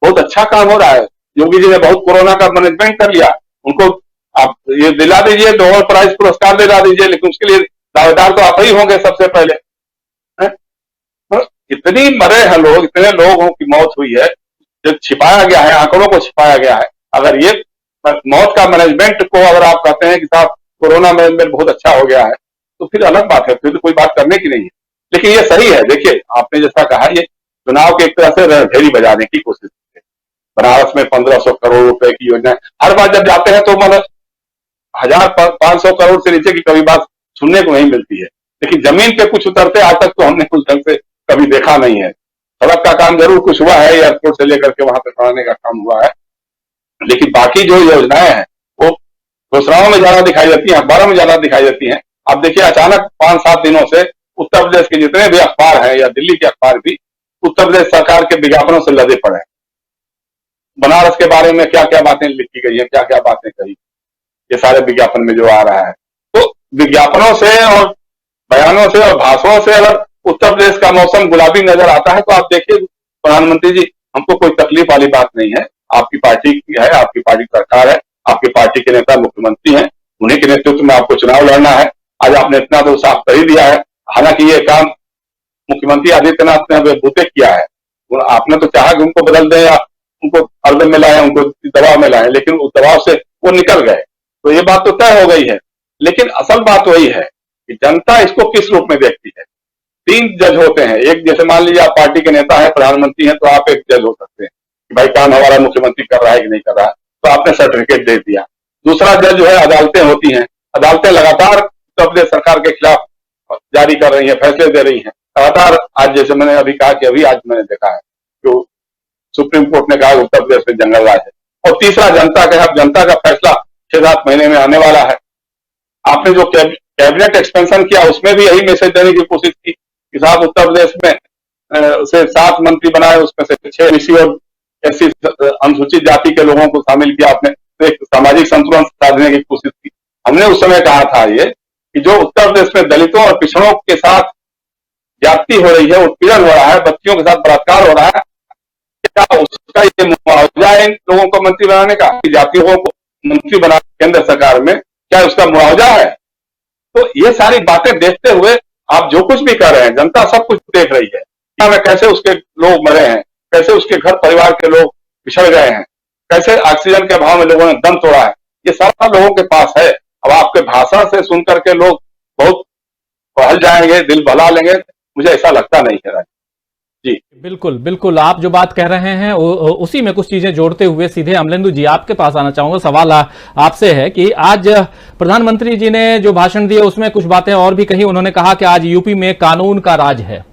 बहुत अच्छा काम हो रहा है, योगी जी ने बहुत कोरोना का मैनेजमेंट कर लिया, उनको आप ये दिला दीजिए, नोबेल प्राइज पुरस्कार दिला दीजिए, लेकिन उसके लिए दावेदार तो आप ही होंगे सबसे पहले। तो इतनी मरे हैं लोग, इतने लोगों की मौत हुई है, जो छिपाया गया है, आंकड़ों को छिपाया गया है। अगर ये मौत का मैनेजमेंट को अगर आप कहते हैं कि साहब कोरोना मैनेजमेंट बहुत अच्छा हो गया है, तो फिर अलग बात है, फिर तो कोई बात करने की नहीं है। लेकिन ये सही है, देखिए आपने जैसा कहा, ये चुनाव की एक तरह से रणभेरी बजाने की कोशिश है। बनारस में 1500 करोड़ रुपए की योजना, हर बार जब जाते हैं तो मतलब 1500 करोड़ से नीचे की कभी बात सुनने को नहीं मिलती है। लेकिन जमीन पे कुछ उतरते आज तक तो हमने उस ढंग से कभी देखा नहीं है। सड़क का काम जरूर कुछ हुआ है, एयरपोर्ट से लेकर के वहां तक बढ़ाने का काम हुआ है, लेकिन बाकी जो योजनाएं हैं वो घोषणाओं में ज्यादा दिखाई देती हैं, अखबारों में ज्यादा दिखाई देती हैं। आप देखिए अचानक 5-7 दिनों से उत्तर प्रदेश के जितने भी अखबार हैं या दिल्ली के अखबार भी उत्तर प्रदेश सरकार के विज्ञापनों से लदे पड़े हैं। बनारस के बारे में क्या क्या बातें लिखी गई है, क्या क्या बातें कही, ये सारे विज्ञापन में जो आ रहा है। तो विज्ञापनों से और बयानों से और भाषणों से अगर उत्तर प्रदेश का मौसम गुलाबी नजर आता है तो आप देखिए प्रधानमंत्री जी, हमको कोई तकलीफ वाली बात नहीं है। आपकी पार्टी की है, आपकी पार्टी सरकार है, आपकी पार्टी के नेता मुख्यमंत्री हैं, उन्हीं के नेतृत्व में आपको चुनाव लड़ना है। आज आपने इतना तो साफ कर ही दिया है। हालांकि ये काम मुख्यमंत्री आदित्यनाथ ने बेबूते किया है, आपने तो चाहा कि उनको बदल दें या उनको अर्दम में लाए, उनको दबाव में लाए, लेकिन उस दबाव से वो निकल गए, तो ये बात तो तय हो गई है। लेकिन असल बात वही है कि जनता इसको किस रूप में देखती है। 3 जज होते हैं, एक जैसे मान लीजिए आप पार्टी के नेता है, प्रधानमंत्री हैं, तो आप एक जज हो सकते हैं कि भाई काम हमारा मुख्यमंत्री कर रहा है कि नहीं कर रहा है, तो आपने सर्टिफिकेट दे दिया। दूसरा जज जो है अदालतें होती हैं, अदालतें लगातार उत्तर प्रदेश सरकार के खिलाफ जारी कर रही है, फैसले दे रही है लगातार। आज जैसे मैंने अभी कहा कि अभी आज मैंने देखा है जो सुप्रीम कोर्ट ने कहा उत्तर प्रदेश में जंगल राज है। और तीसरा जनता का, अब जनता का फैसला 6-7 महीने में आने वाला है। आपने जो कैबिनेट एक्सपेंशन किया उसमें भी यही मैसेज देने की कोशिश की कि साहब उत्तर प्रदेश में से 7 मंत्री बनाए, उसमें से 6 एससी और एससी अनुसूचित जाति के लोगों को शामिल किया आपने, तो एक सामाजिक संतुलन साधने की कोशिश की। हमने उस समय कहा था ये कि जो उत्तर प्रदेश में दलितों और पिछड़ों के साथ ज्यादती हो रही है, उत्पीड़न हो रहा है, बच्चियों के साथ बलात्कार हो रहा है, क्या उसका ये मुआवजा है इन लोगों को मंत्री बनाने का, जातियों को मंत्री बना केंद्र सरकार में, क्या उसका मुआवजा है? तो ये सारी बातें देखते हुए आप जो कुछ भी कर रहे हैं, जनता सब कुछ देख रही है। क्या में कैसे उसके लोग मरे हैं, कैसे उसके घर परिवार के लोग पिछड़ गए हैं, कैसे ऑक्सीजन के अभाव में लोगों ने दम तोड़ा है, ये सारा लोगों के पास है। अब आपके भाषण से सुनकर के लोग बहुत बहल जाएंगे, दिल बहला लेंगे, मुझे ऐसा लगता नहीं है। जी बिल्कुल बिल्कुल, आप जो बात कह रहे हैं उसी में कुछ चीजें जोड़ते हुए सीधे अमलेंदु जी आपके पास आना चाहूंगा। सवाल आपसे है कि आज प्रधानमंत्री जी ने जो भाषण दिए उसमें कुछ बातें और भी कही। उन्होंने कहा कि आज यूपी में कानून का राज है।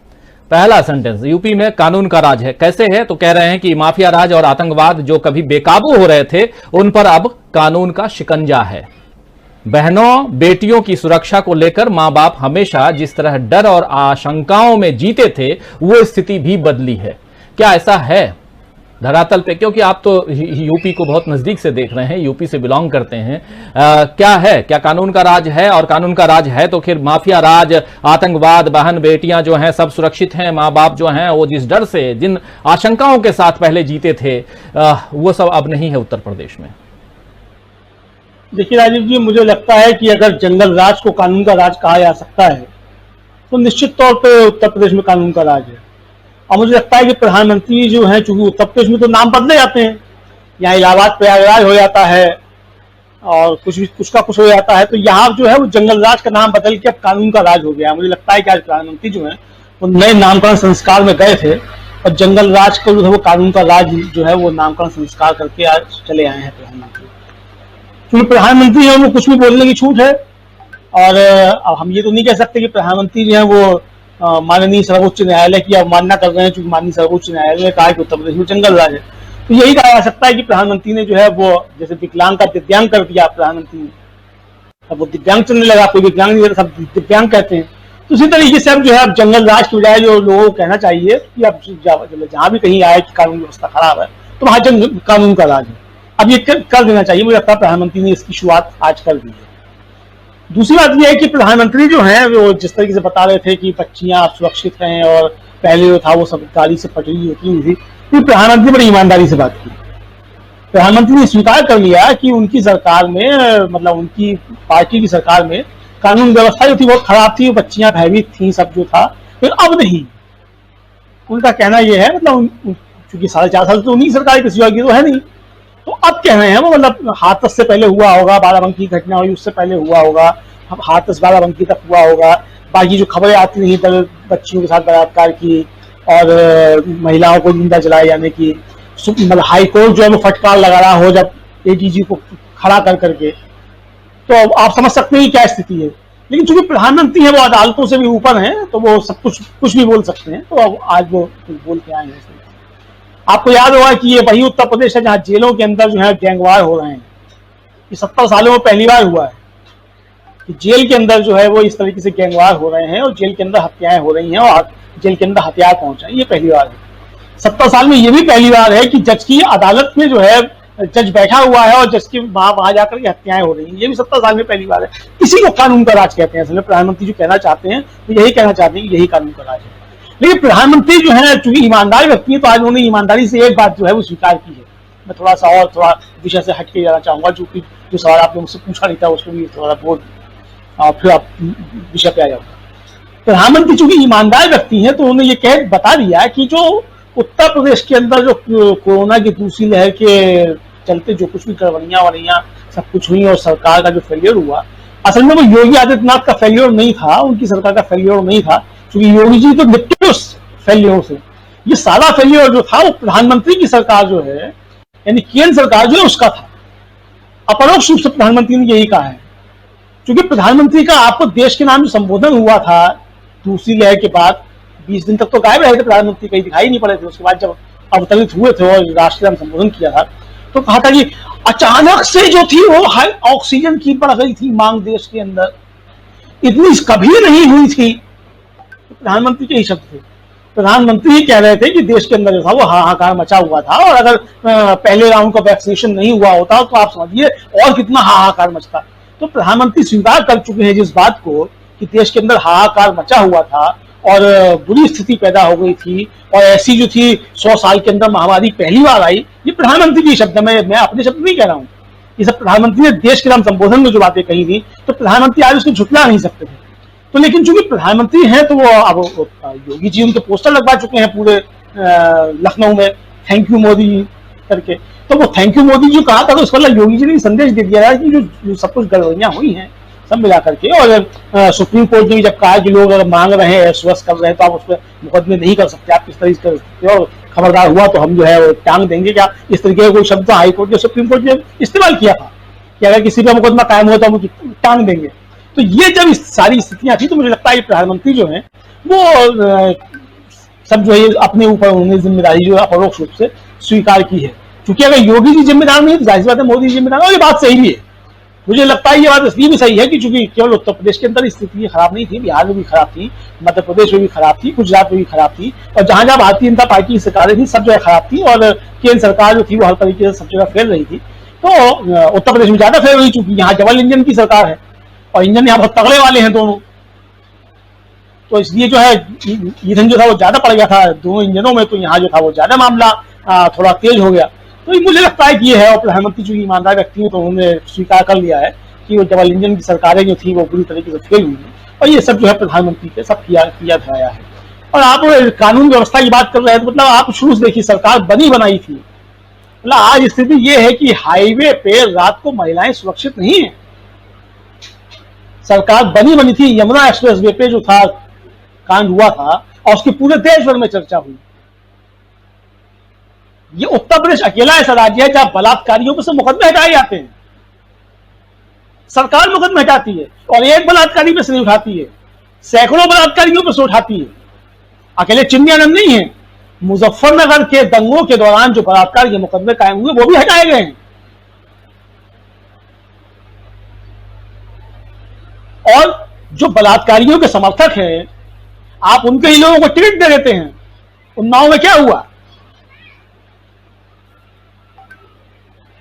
पहला सेंटेंस, यूपी में कानून का राज है। कैसे है? तो कह रहे हैं कि माफिया राज और आतंकवाद जो कभी बेकाबू हो रहे थे उन पर अब कानून का शिकंजा है। बहनों बेटियों की सुरक्षा को लेकर मां बाप हमेशा जिस तरह डर और आशंकाओं में जीते थे वो स्थिति भी बदली है। क्या ऐसा है? धरातल पे, क्योंकि आप तो यूपी को बहुत नजदीक से देख रहे हैं, यूपी से बिलोंग करते हैं, क्या है, क्या कानून का राज है? और कानून का राज है तो फिर माफिया राज, आतंकवाद, बहन बेटियां जो हैं सब सुरक्षित हैं, माँ बाप जो हैं वो जिस डर से, जिन आशंकाओं के साथ पहले जीते थे, वो सब अब नहीं है उत्तर प्रदेश में। देखिए राजीव जी, मुझे लगता है कि अगर जंगल राज को कानून का राज कहा जा सकता है तो निश्चित तौर पे उत्तर प्रदेश में कानून का राज है। और मुझे लगता है कि प्रधानमंत्री जो है, चूंकि उत्तर प्रदेश में तो नाम बदले जाते हैं, यहाँ इलाहाबाद प्रयागराज हो जाता है और कुछ का कुछ हो जाता है, तो यहाँ जो है वो जंगल राज का नाम बदल के अब कानून का राज हो गया। मुझे लगता है कि आज प्रधानमंत्री जो है वो नए नामकरण संस्कार में गए थे और जंगल राज को जो है वो कानून का राज जो है वो नामकरण संस्कार करके आज चले आए हैं प्रधानमंत्री। क्योंकि प्रधानमंत्री है वो कुछ भी बोलने की छूट है, और अब हम ये तो नहीं कह सकते कि प्रधानमंत्री जो है वो माननीय सर्वोच्च न्यायालय की अवमानना कर रहे हैं, क्योंकि माननीय सर्वोच्च न्यायालय ने कहा कि उत्तर प्रदेश में जंगल राज है। तो यही कहा जा सकता है कि प्रधानमंत्री ने जो है वो जैसे विकलांग का दिव्यांग कर दिया प्रधानमंत्री ने, अब वो दिव्यांग चलने लगा, कोई विकलांग नहीं, सब दिव्यांग कहते हैं। तो उसी तरीके से अब जो है अब जंगल राज की बजाय जो लोगों को कहना चाहिए कि अब जहां भी कहीं आए कि कानून व्यवस्था खराब है तो वहां कानून का राज है, अब ये कर देना चाहिए। मुझे लगता है प्रधानमंत्री ने इसकी शुरुआत आज कर दी है। दूसरी बात यह है कि प्रधानमंत्री जो है वो जिस तरीके से बता रहे थे कि बच्चियां सुरक्षित हैं और पहले जो था वो सब गाड़ी से पटरी होती हुई थी, तो प्रधानमंत्री बड़ी ईमानदारी से बात की। प्रधानमंत्री ने स्वीकार कर लिया कि उनकी सरकार में, मतलब उनकी पार्टी की सरकार में कानून व्यवस्था जो थी बहुत खराब थी, बच्चियां भयभीत थी, सब जो था, फिर अब नहीं। उनका कहना यह है, मतलब चूंकि 4.5 साल तो उन्हीं सरकार किसी और की तो है नहीं, तो अब कह रहे हैं वो, मतलब हाथरस से पहले हुआ होगा, बाराबंकी की घटना हुई उससे पहले हुआ होगा, हाथरस बाराबंकी तक हुआ होगा, बाकी जो खबरें आती रही बच्चियों के साथ बलात्कार की और महिलाओं को जिंदा जलाए जाने की, मतलब हाई कोर्ट जो है वो फटकार लगा रहा हो जब एडीजी को खड़ा कर करके, तो आप समझ सकते हैं क्या स्थिति है। लेकिन चूंकि प्रधानमंत्री है वो अदालतों से भी ऊपर हैं, तो वो सब कुछ भी बोल सकते हैं, तो अब आज वो बोल के आए हैं। आपको याद होगा कि ये वही उत्तर प्रदेश है जहां जेलों के अंदर जो है गैंगवार हो रहे हैं। ये 70 सालों में पहली बार हुआ है कि जेल के अंदर जो है वो इस तरीके से गैंगवार हो रहे हैं और जेल के अंदर हत्याएं हो रही हैं और जेल के अंदर हथियार पहुंचा, ये पहली बार है। 70 साल में ये भी पहली बार है कि जज की अदालत में जो है जज बैठा हुआ है और जज की वहां जाकर के हत्याएं हो रही हैं, ये भी 70 साल में पहली बार है। इसी को कानून का राज कहते हैं। असल में प्रधानमंत्री जो कहना चाहते हैं वो यही कहना चाहते हैं कि यही कानून का राज है। लेकिन प्रधानमंत्री जो है चूंकि ईमानदार व्यक्ति है, तो आज उन्होंने ईमानदारी से एक बात जो है वो स्वीकार की है। मैं थोड़ा विषय से हट के जाना चाहूंगा, जो सवाल आपने मुझसे पूछा नहीं था उसको भी थोड़ा बोल, फिर आप विषय पे आ जाऊंगा। प्रधानमंत्री चूंकि ईमानदार व्यक्ति है, तो उन्होंने ये कह बता दिया कि जो उत्तर प्रदेश के अंदर जो कोरोना की दूसरी लहर के चलते जो कुछ भी गड़बड़ियां सब कुछ हुई और सरकार का जो फेलियर हुआ, असल में वो योगी आदित्यनाथ का फेलियर नहीं था, उनकी सरकार का फेलियर नहीं था, क्योंकि योगी जी तो निपटे उस फेलियर से। ये सारा फेलियर जो था वो प्रधानमंत्री की सरकार जो है, यानी केंद्र सरकार जो है उसका था। अपरोक्ष रूप से प्रधानमंत्री ने यही कहा है, क्योंकि प्रधानमंत्री का आपको देश के नाम जो संबोधन हुआ था दूसरी लहर के बाद, 20 दिन तक तो गायब रहे थे प्रधानमंत्री, कहीं दिखाई नहीं पड़े थे। उसके बाद जब अवतरित हुए थे और राष्ट्रीय संबोधन किया था, तो कहा था कि अचानक से जो थी वो हाई ऑक्सीजन की बढ़ गई थी मांग देश के अंदर, इतनी कभी नहीं हुई थी। प्रधानमंत्री के ही शब्द थे। प्रधानमंत्री कह रहे थे कि देश के अंदर जो था वो हाहाकार मचा हुआ था, और अगर पहले राउंड का वैक्सीनेशन नहीं हुआ होता तो आप समझिए और कितना हाहाकार मचता। तो प्रधानमंत्री स्वीकार कर चुके हैं जिस बात को कि देश के अंदर हाहाकार मचा हुआ था और बुरी स्थिति पैदा हो गई थी, और ऐसी जो थी 100 साल के अंदर महामारी पहली बार आई। ये प्रधानमंत्री के शब्द है, मैं अपने शब्द नहीं कह रहा हूँ। ये सब प्रधानमंत्री ने देश के नाम संबोधन में जो बातें कही थी, तो प्रधानमंत्री आज उसको झुठला नहीं सकते थे। तो लेकिन चूंकि प्रधानमंत्री हैं तो वो अब योगी जी उनके पोस्टर लगवा चुके हैं पूरे लखनऊ में, थैंक यू मोदी करके। तो वो थैंक यू मोदी जो कहा था, तो उस पर योगी जी ने संदेश दे दिया कि जो सब कुछ गड़बड़ियां हुई हैं सब मिला करके, और सुप्रीम कोर्ट ने भी जब कहा कि लोग अगर मांग रहे हैं, एसओएस कर रहे हैं, तो आप उस पर मुकदमे नहीं कर सकते, आप किस तरीके कर सकते हो, और खबरदार हुआ तो हम जो है वो टांग देंगे। क्या इस तरीके का कोई शब्द हाईकोर्ट ने, सुप्रीम कोर्ट ने इस्तेमाल किया था कि अगर किसी पर मुकदमा कायम हुआ तो हम टांग देंगे। तो ये जब सारी स्थितियां थी, तो मुझे लगता है प्रधानमंत्री जो है वो सब जो है अपने ऊपर उन्होंने जिम्मेदारी जो है अपरोक्ष रूप से स्वीकार की है। क्योंकि अगर योगी जी जिम्मेदार नहीं तो जाहिर बात है मोदी जी जिम्मेदार, और ये बात सही भी है। मुझे लगता है ये बात इसलिए भी सही है कि चूंकि केवल उत्तर प्रदेश के अंदर स्थिति खराब नहीं थी, बिहार में भी खराब थी, मध्य प्रदेश में भी खराब थी, गुजरात में भी खराब थी, और जहां जहां भारतीय जनता पार्टी की सरकारें थी सब जगह खराब थी, और केंद्र सरकार जो थी वो हर तरीके से सब जगह फेल रही थी। तो उत्तर प्रदेश में ज्यादा फेल रही, चूंकि यहाँ डबल इंजन की सरकार है और इंजन यहाँ बहुत तगड़े वाले हैं दोनों, तो इसलिए जो है ईंधन जो था वो ज्यादा पड़ गया था दोनों इंजनों में, तो यहाँ जो था वो ज्यादा मामला थोड़ा तेज हो गया। तो मुझे लगता है कि ये है, और प्रधानमंत्री चूंकि ईमानदार व्यक्ति है तो उन्होंने स्वीकार कर लिया है कि वो डबल इंजन की सरकारें जो थी वो पूरी तरीके से फेल हुई, और ये सब जो है प्रधानमंत्री के सब किया धराया है। और आप कानून व्यवस्था की बात कर रहे हैं, तो मतलब आप शुरू से देखिए सरकार बनी बनाई थी, मतलब आज स्थिति ये है कि हाईवे पे रात को महिलाएं सुरक्षित नहीं है। सरकार बनी बनी थी, यमुना एक्सप्रेस वे पे जो था कांड हुआ था और उसकी पूरे देश भर में चर्चा हुई। ये उत्तर प्रदेश अकेला ऐसा राज्य है जहां बलात्कारियों पर से मुकदमे हटाए जाते हैं, सरकार मुकदमे हटाती है, और एक बलात्कारी पे से नहीं उठाती है, सैकड़ों बलात्कारियों पर से उठाती है। अकेले चिन्मयानंद नहीं है, मुजफ्फरनगर के दंगों के दौरान जो बलात्कार के मुकदमे कायम हुए वो भी हटाए गए हैं। और जो बलात्कारियों के समर्थक हैं, आप उनके ही लोगों को टिकट दे देते हैं। उन्नाव में क्या हुआ,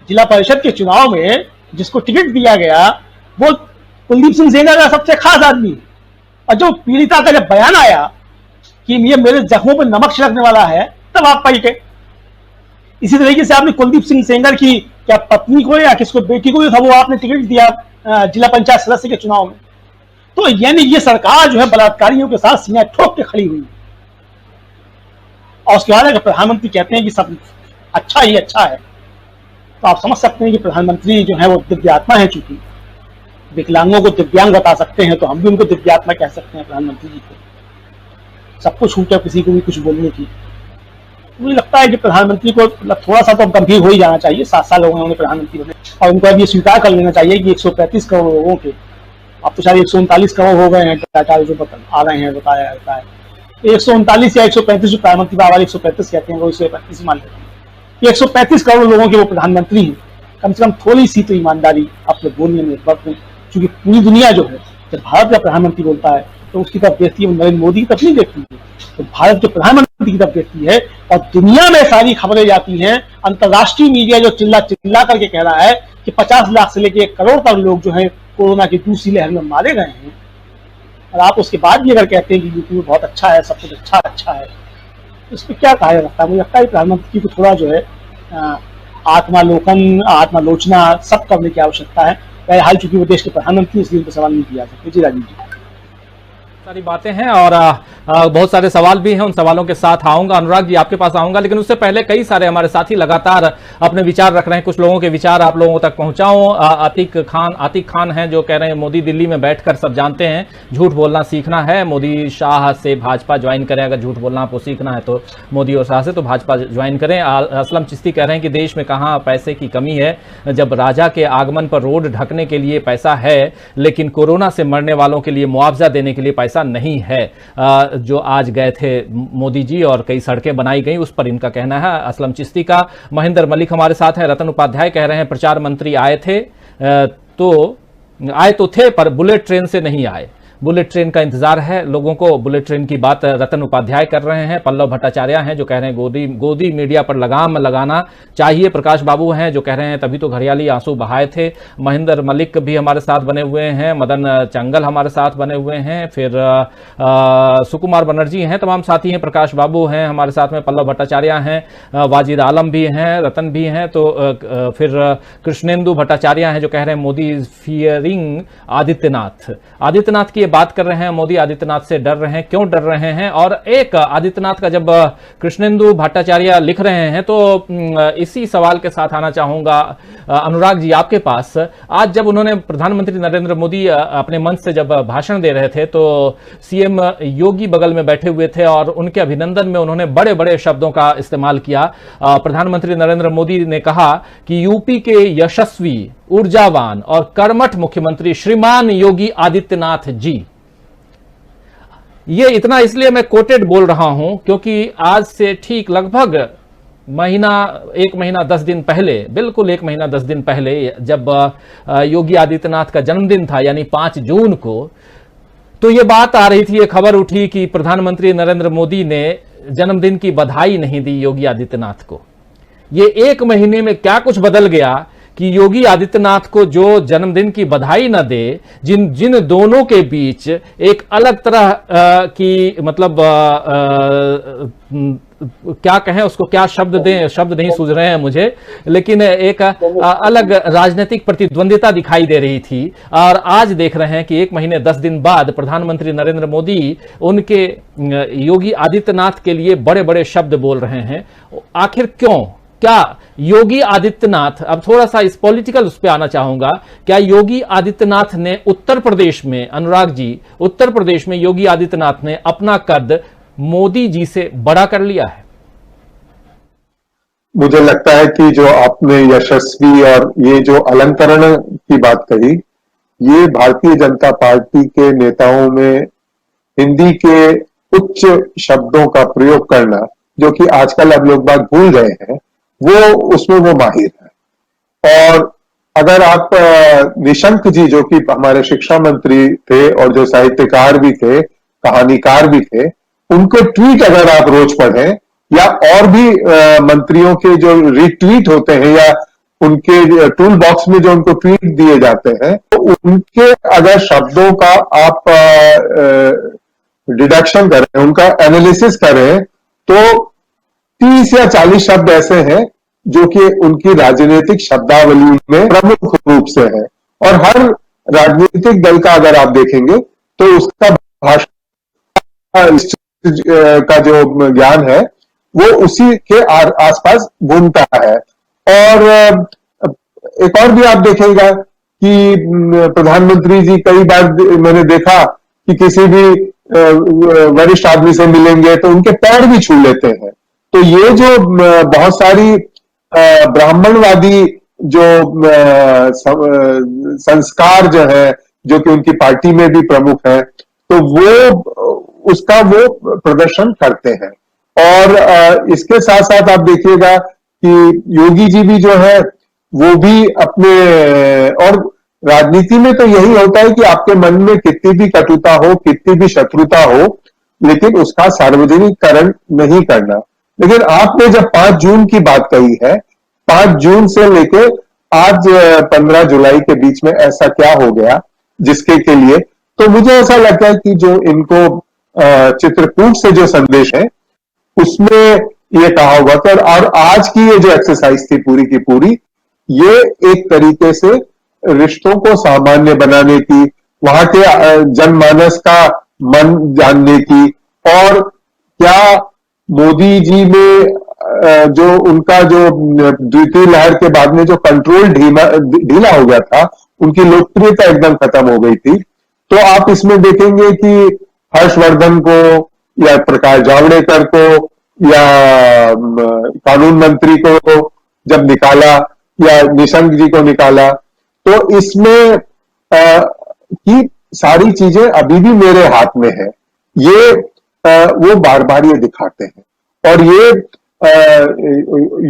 जिला परिषद के चुनाव में जिसको टिकट दिया गया वो कुलदीप सिंह सेंगर का सबसे खास आदमी, और जो पीड़िता का जब बयान आया कि ये मेरे जख्मों पर नमक छिड़कने वाला है, तब आप पलटे। इसी तरीके से आपने कुलदीप सिंह सेंगर की क्या पत्नी को या किसको बेटी को था वो आपने टिकट दिया जिला पंचायत सदस्य के चुनाव में। तो यानी ये सरकार जो है बलात्कारियों के साथ सीना ठोक के खड़ी हुई, और उसके बाद अगर प्रधानमंत्री कहते हैं कि सब अच्छा ही अच्छा है, तो आप समझ सकते हैं कि प्रधानमंत्री जो है वो दिव्यात्मा है। चूंकि विकलांगों को दिव्यांग बता सकते हैं, तो हम भी उनको दिव्यात्मा कह सकते हैं प्रधानमंत्री जी को। सबको छूट है किसी को भी कुछ बोलने की। मुझे लगता है कि प्रधानमंत्री को थोड़ा सा तो गंभीर हो ही जाना चाहिए। 7 साल हो गए उन्होंने प्रधानमंत्री बने, और उनको अब ये स्वीकार कर लेना चाहिए कि 135 करोड़ लोगों के, अब तो शायद 139 करोड़ हो गए हैं, डाटा जो आ रहे हैं बताया जाता है 139 या 135, जो प्रधानमंत्री बाबा 135 कहते हैं वो 135 मान लेते हैं। 135 करोड़ लोगों के वो प्रधानमंत्री हैं। कम से कम थोड़ी सी तो ईमानदारी अपने बोलने में बरतें, क्योंकि पूरी दुनिया जो है जब भारत का प्रधानमंत्री बोलता है तो उसकी तरफ देखती है, नरेंद्र मोदी की तरफ नहीं देखती है, तो भारत के प्रधानमंत्री की तरफ देखती है। और दुनिया में सारी खबरें जाती हैं, अंतर्राष्ट्रीय मीडिया जो चिल्ला चिल्ला करके कह रहा है कि 50 लाख से लेकर 1 करोड़ तक लोग जो है कोरोना की दूसरी लहर में मारे गए हैं, और आप उसके बाद भी अगर कहते हैं कि यूपी में बहुत अच्छा है, सब कुछ अच्छा है, इस पर क्या कहा जा सकता है। मुझे लगता है प्रधानमंत्री को थोड़ा जो है आत्मालोकन, आत्मालोचना सब करने की आवश्यकता है। हाल चूंकि वो देश के प्रधानमंत्री, इसलिए उनको सवाल नहीं किया जा सकता। जी राजीव जी, सारी बातें हैं और बहुत सारे सवाल भी हैं, उन सवालों के साथ आऊंगा। अनुराग जी आपके पास आऊंगा, लेकिन उससे पहले कई सारे हमारे साथी लगातार अपने विचार रख रहे हैं। कुछ लोगों के विचार आप लोगों तक पहुंचाऊं। आतिक खान हैं जो कह रहे हैं मोदी दिल्ली में बैठकर सब जानते हैं, झूठ बोलना सीखना है, मोदी शाह से भाजपा ज्वाइन करें। अगर झूठ बोलना आपको सीखना है तो मोदी और शाह से तो भाजपा ज्वाइन करें। असलम चिश्ती कह रहे हैं कि देश में कहाँ पैसे की कमी है, जब राजा के आगमन पर रोड ढकने के लिए पैसा है, लेकिन कोरोना से मरने वालों के लिए मुआवजा देने के लिए पैसा नहीं है। जो आज गए थे मोदी जी और कई सड़कें बनाई गई, उस पर इनका कहना है। असलम चिश्ती का। महेंद्र मलिक हमारे साथ हैं। रतन उपाध्याय कह रहे हैं प्रचार मंत्री आए तो थे पर बुलेट ट्रेन से नहीं आए, बुलेट ट्रेन का इंतजार है लोगों को। बुलेट ट्रेन की बात रतन उपाध्याय कर रहे हैं। पल्लव भट्टाचार्य हैं जो कह रहे हैं गोदी मीडिया पर लगाम लगाना चाहिए। प्रकाश बाबू हैं जो कह रहे हैं तभी तो घड़ियाली आंसू बहाए थे। महेंद्र मलिक भी हमारे साथ बने हुए हैं। मदन चंगल हमारे साथ बने हुए हैं। फिर सुकुमार बनर्जी हैं, तमाम साथी हैं। प्रकाश बाबू हैं हमारे साथ में, पल्लव भट्टाचार्य हैं, वाजिद आलम भी हैं, रतन भी हैं। तो फिर कृष्णेंदु भट्टाचार्य हैं जो कह रहे हैं मोदी फियरिंग आदित्यनाथ की बात कर रहे हैं। मोदी आदित्यनाथ से डर रहे हैं, क्यों डर रहे हैं? और एक आदित्यनाथ का जब कृष्णेंदु भट्टाचार्य लिख रहे हैं तो इसी सवाल के साथ आना चाहूंगा अनुराग जी आपके पास। आज जब उन्होंने प्रधानमंत्री नरेंद्र मोदी अपने मंच से जब भाषण दे रहे थे तो सीएम योगी बगल में बैठे हुए थे और उनके अभिनंदन में उन्होंने बड़े बड़े शब्दों का इस्तेमाल किया। प्रधानमंत्री नरेंद्र मोदी ने कहा कि यूपी के यशस्वी, ऊर्जावान और कर्मठ मुख्यमंत्री श्रीमान योगी आदित्यनाथ जी। ये इतना इसलिए मैं कोटेड बोल रहा हूं क्योंकि आज से ठीक लगभग एक महीना 10 दिन पहले, बिल्कुल एक महीना 10 दिन पहले, जब योगी आदित्यनाथ का जन्मदिन था यानी 5 जून को, तो ये बात आ रही थी, ये खबर उठी कि प्रधानमंत्री नरेंद्र मोदी ने जन्मदिन की बधाई नहीं दी योगी आदित्यनाथ को। ये एक महीने में क्या कुछ बदल गया कि योगी आदित्यनाथ को जो जन्मदिन की बधाई न दे, जिन दोनों के बीच एक अलग तरह की, मतलब क्या कहें उसको, क्या शब्द दें, शब्द नहीं सूझ रहे हैं मुझे, लेकिन एक अलग राजनीतिक प्रतिद्वंदिता दिखाई दे रही थी। और आज देख रहे हैं कि 1 महीने 10 दिन बाद प्रधानमंत्री नरेंद्र मोदी उनके योगी आदित्यनाथ के लिए बड़े बड़े शब्द बोल रहे हैं। आखिर क्यों? क्या योगी आदित्यनाथ, अब थोड़ा सा इस पॉलिटिकल उस पर आना चाहूंगा, क्या योगी आदित्यनाथ ने उत्तर प्रदेश में, अनुराग जी, उत्तर प्रदेश में योगी आदित्यनाथ ने अपना कद मोदी जी से बड़ा कर लिया है? मुझे लगता है कि जो आपने यशस्वी और ये जो अलंकरण की बात कही, ये भारतीय जनता पार्टी के नेताओं में हिंदी के उच्च शब्दों का प्रयोग करना, जो कि आजकल अब लोग बात भूल गए हैं, उसमें वो माहिर है। और अगर आप निशंक जी, जो कि हमारे शिक्षा मंत्री थे और जो साहित्यकार भी थे, कहानीकार भी थे, उनके ट्वीट अगर आप रोज पढ़ें, या और भी मंत्रियों के जो रिट्वीट होते हैं या उनके टूल बॉक्स में जो उनको ट्वीट दिए जाते हैं, तो उनके अगर शब्दों का आप डिडक्शन करें, उनका एनालिसिस करें, तो 30 या 40 शब्द ऐसे हैं जो कि उनकी राजनीतिक शब्दावली में प्रमुख रूप से है। और हर राजनीतिक दल का अगर आप देखेंगे तो उसका भाषा का जो ज्ञान है वो उसी के आसपास घूमता है। और एक और भी आप देखेगा कि प्रधानमंत्री जी कई बार मैंने देखा कि किसी भी वरिष्ठ आदमी से मिलेंगे तो उनके पैर भी छू लेते हैं। तो ये जो बहुत सारी ब्राह्मणवादी जो संस्कार जो है, जो कि उनकी पार्टी में भी प्रमुख है, तो वो उसका वो प्रदर्शन करते हैं। और इसके साथ साथ आप देखिएगा कि योगी जी भी जो है वो भी अपने, और राजनीति में तो यही होता है कि आपके मन में कितनी भी कटुता हो, कितनी भी शत्रुता हो, लेकिन उसका सार्वजनिकरण नहीं करना। लेकिन आपने जब 5 जून की बात कही है, 5 जून से लेके आज 15 जुलाई के बीच में ऐसा क्या हो गया जिसके के लिए, तो मुझे ऐसा लगता है कि जो इनको चित्रकूट से जो संदेश है उसमें ये कहा हुआ था, और आज की ये जो एक्सरसाइज थी पूरी की पूरी, ये एक तरीके से रिश्तों को सामान्य बनाने की, वहां के जनमानस का मन जानने की, और क्या मोदी जी में जो उनका जो द्वितीय लहर के बाद में जो कंट्रोल ढीला हो गया था, उनकी लोकप्रियता एकदम खत्म हो गई थी। तो आप इसमें देखेंगे कि हर्षवर्धन को या प्रकाश जावड़ेकर को या कानून मंत्री को जब निकाला या निशंक जी को निकाला, तो इसमें की सारी चीजें अभी भी मेरे हाथ में है, ये वो बार बार ये दिखाते हैं। और ये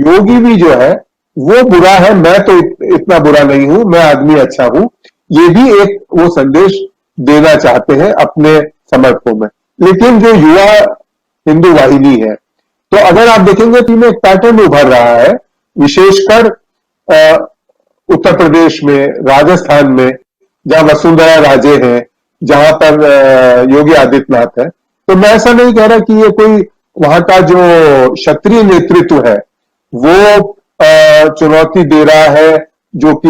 योगी भी जो है वो बुरा है, मैं तो इतना बुरा नहीं हूं, मैं आदमी अच्छा हूं, ये भी एक वो संदेश देना चाहते हैं अपने समर्थकों में। लेकिन जो युवा हिंदू वाहिनी है, तो अगर आप देखेंगे तो इनमें एक पैटर्न उभर रहा है, विशेषकर उत्तर प्रदेश में, राजस्थान में, जहां वसुंधरा राजे हैं, जहां पर योगी आदित्यनाथ है। तो मैं ऐसा नहीं कह रहा कि ये कोई वहां का जो क्षत्रिय नेतृत्व है वो चुनौती दे रहा है, जो कि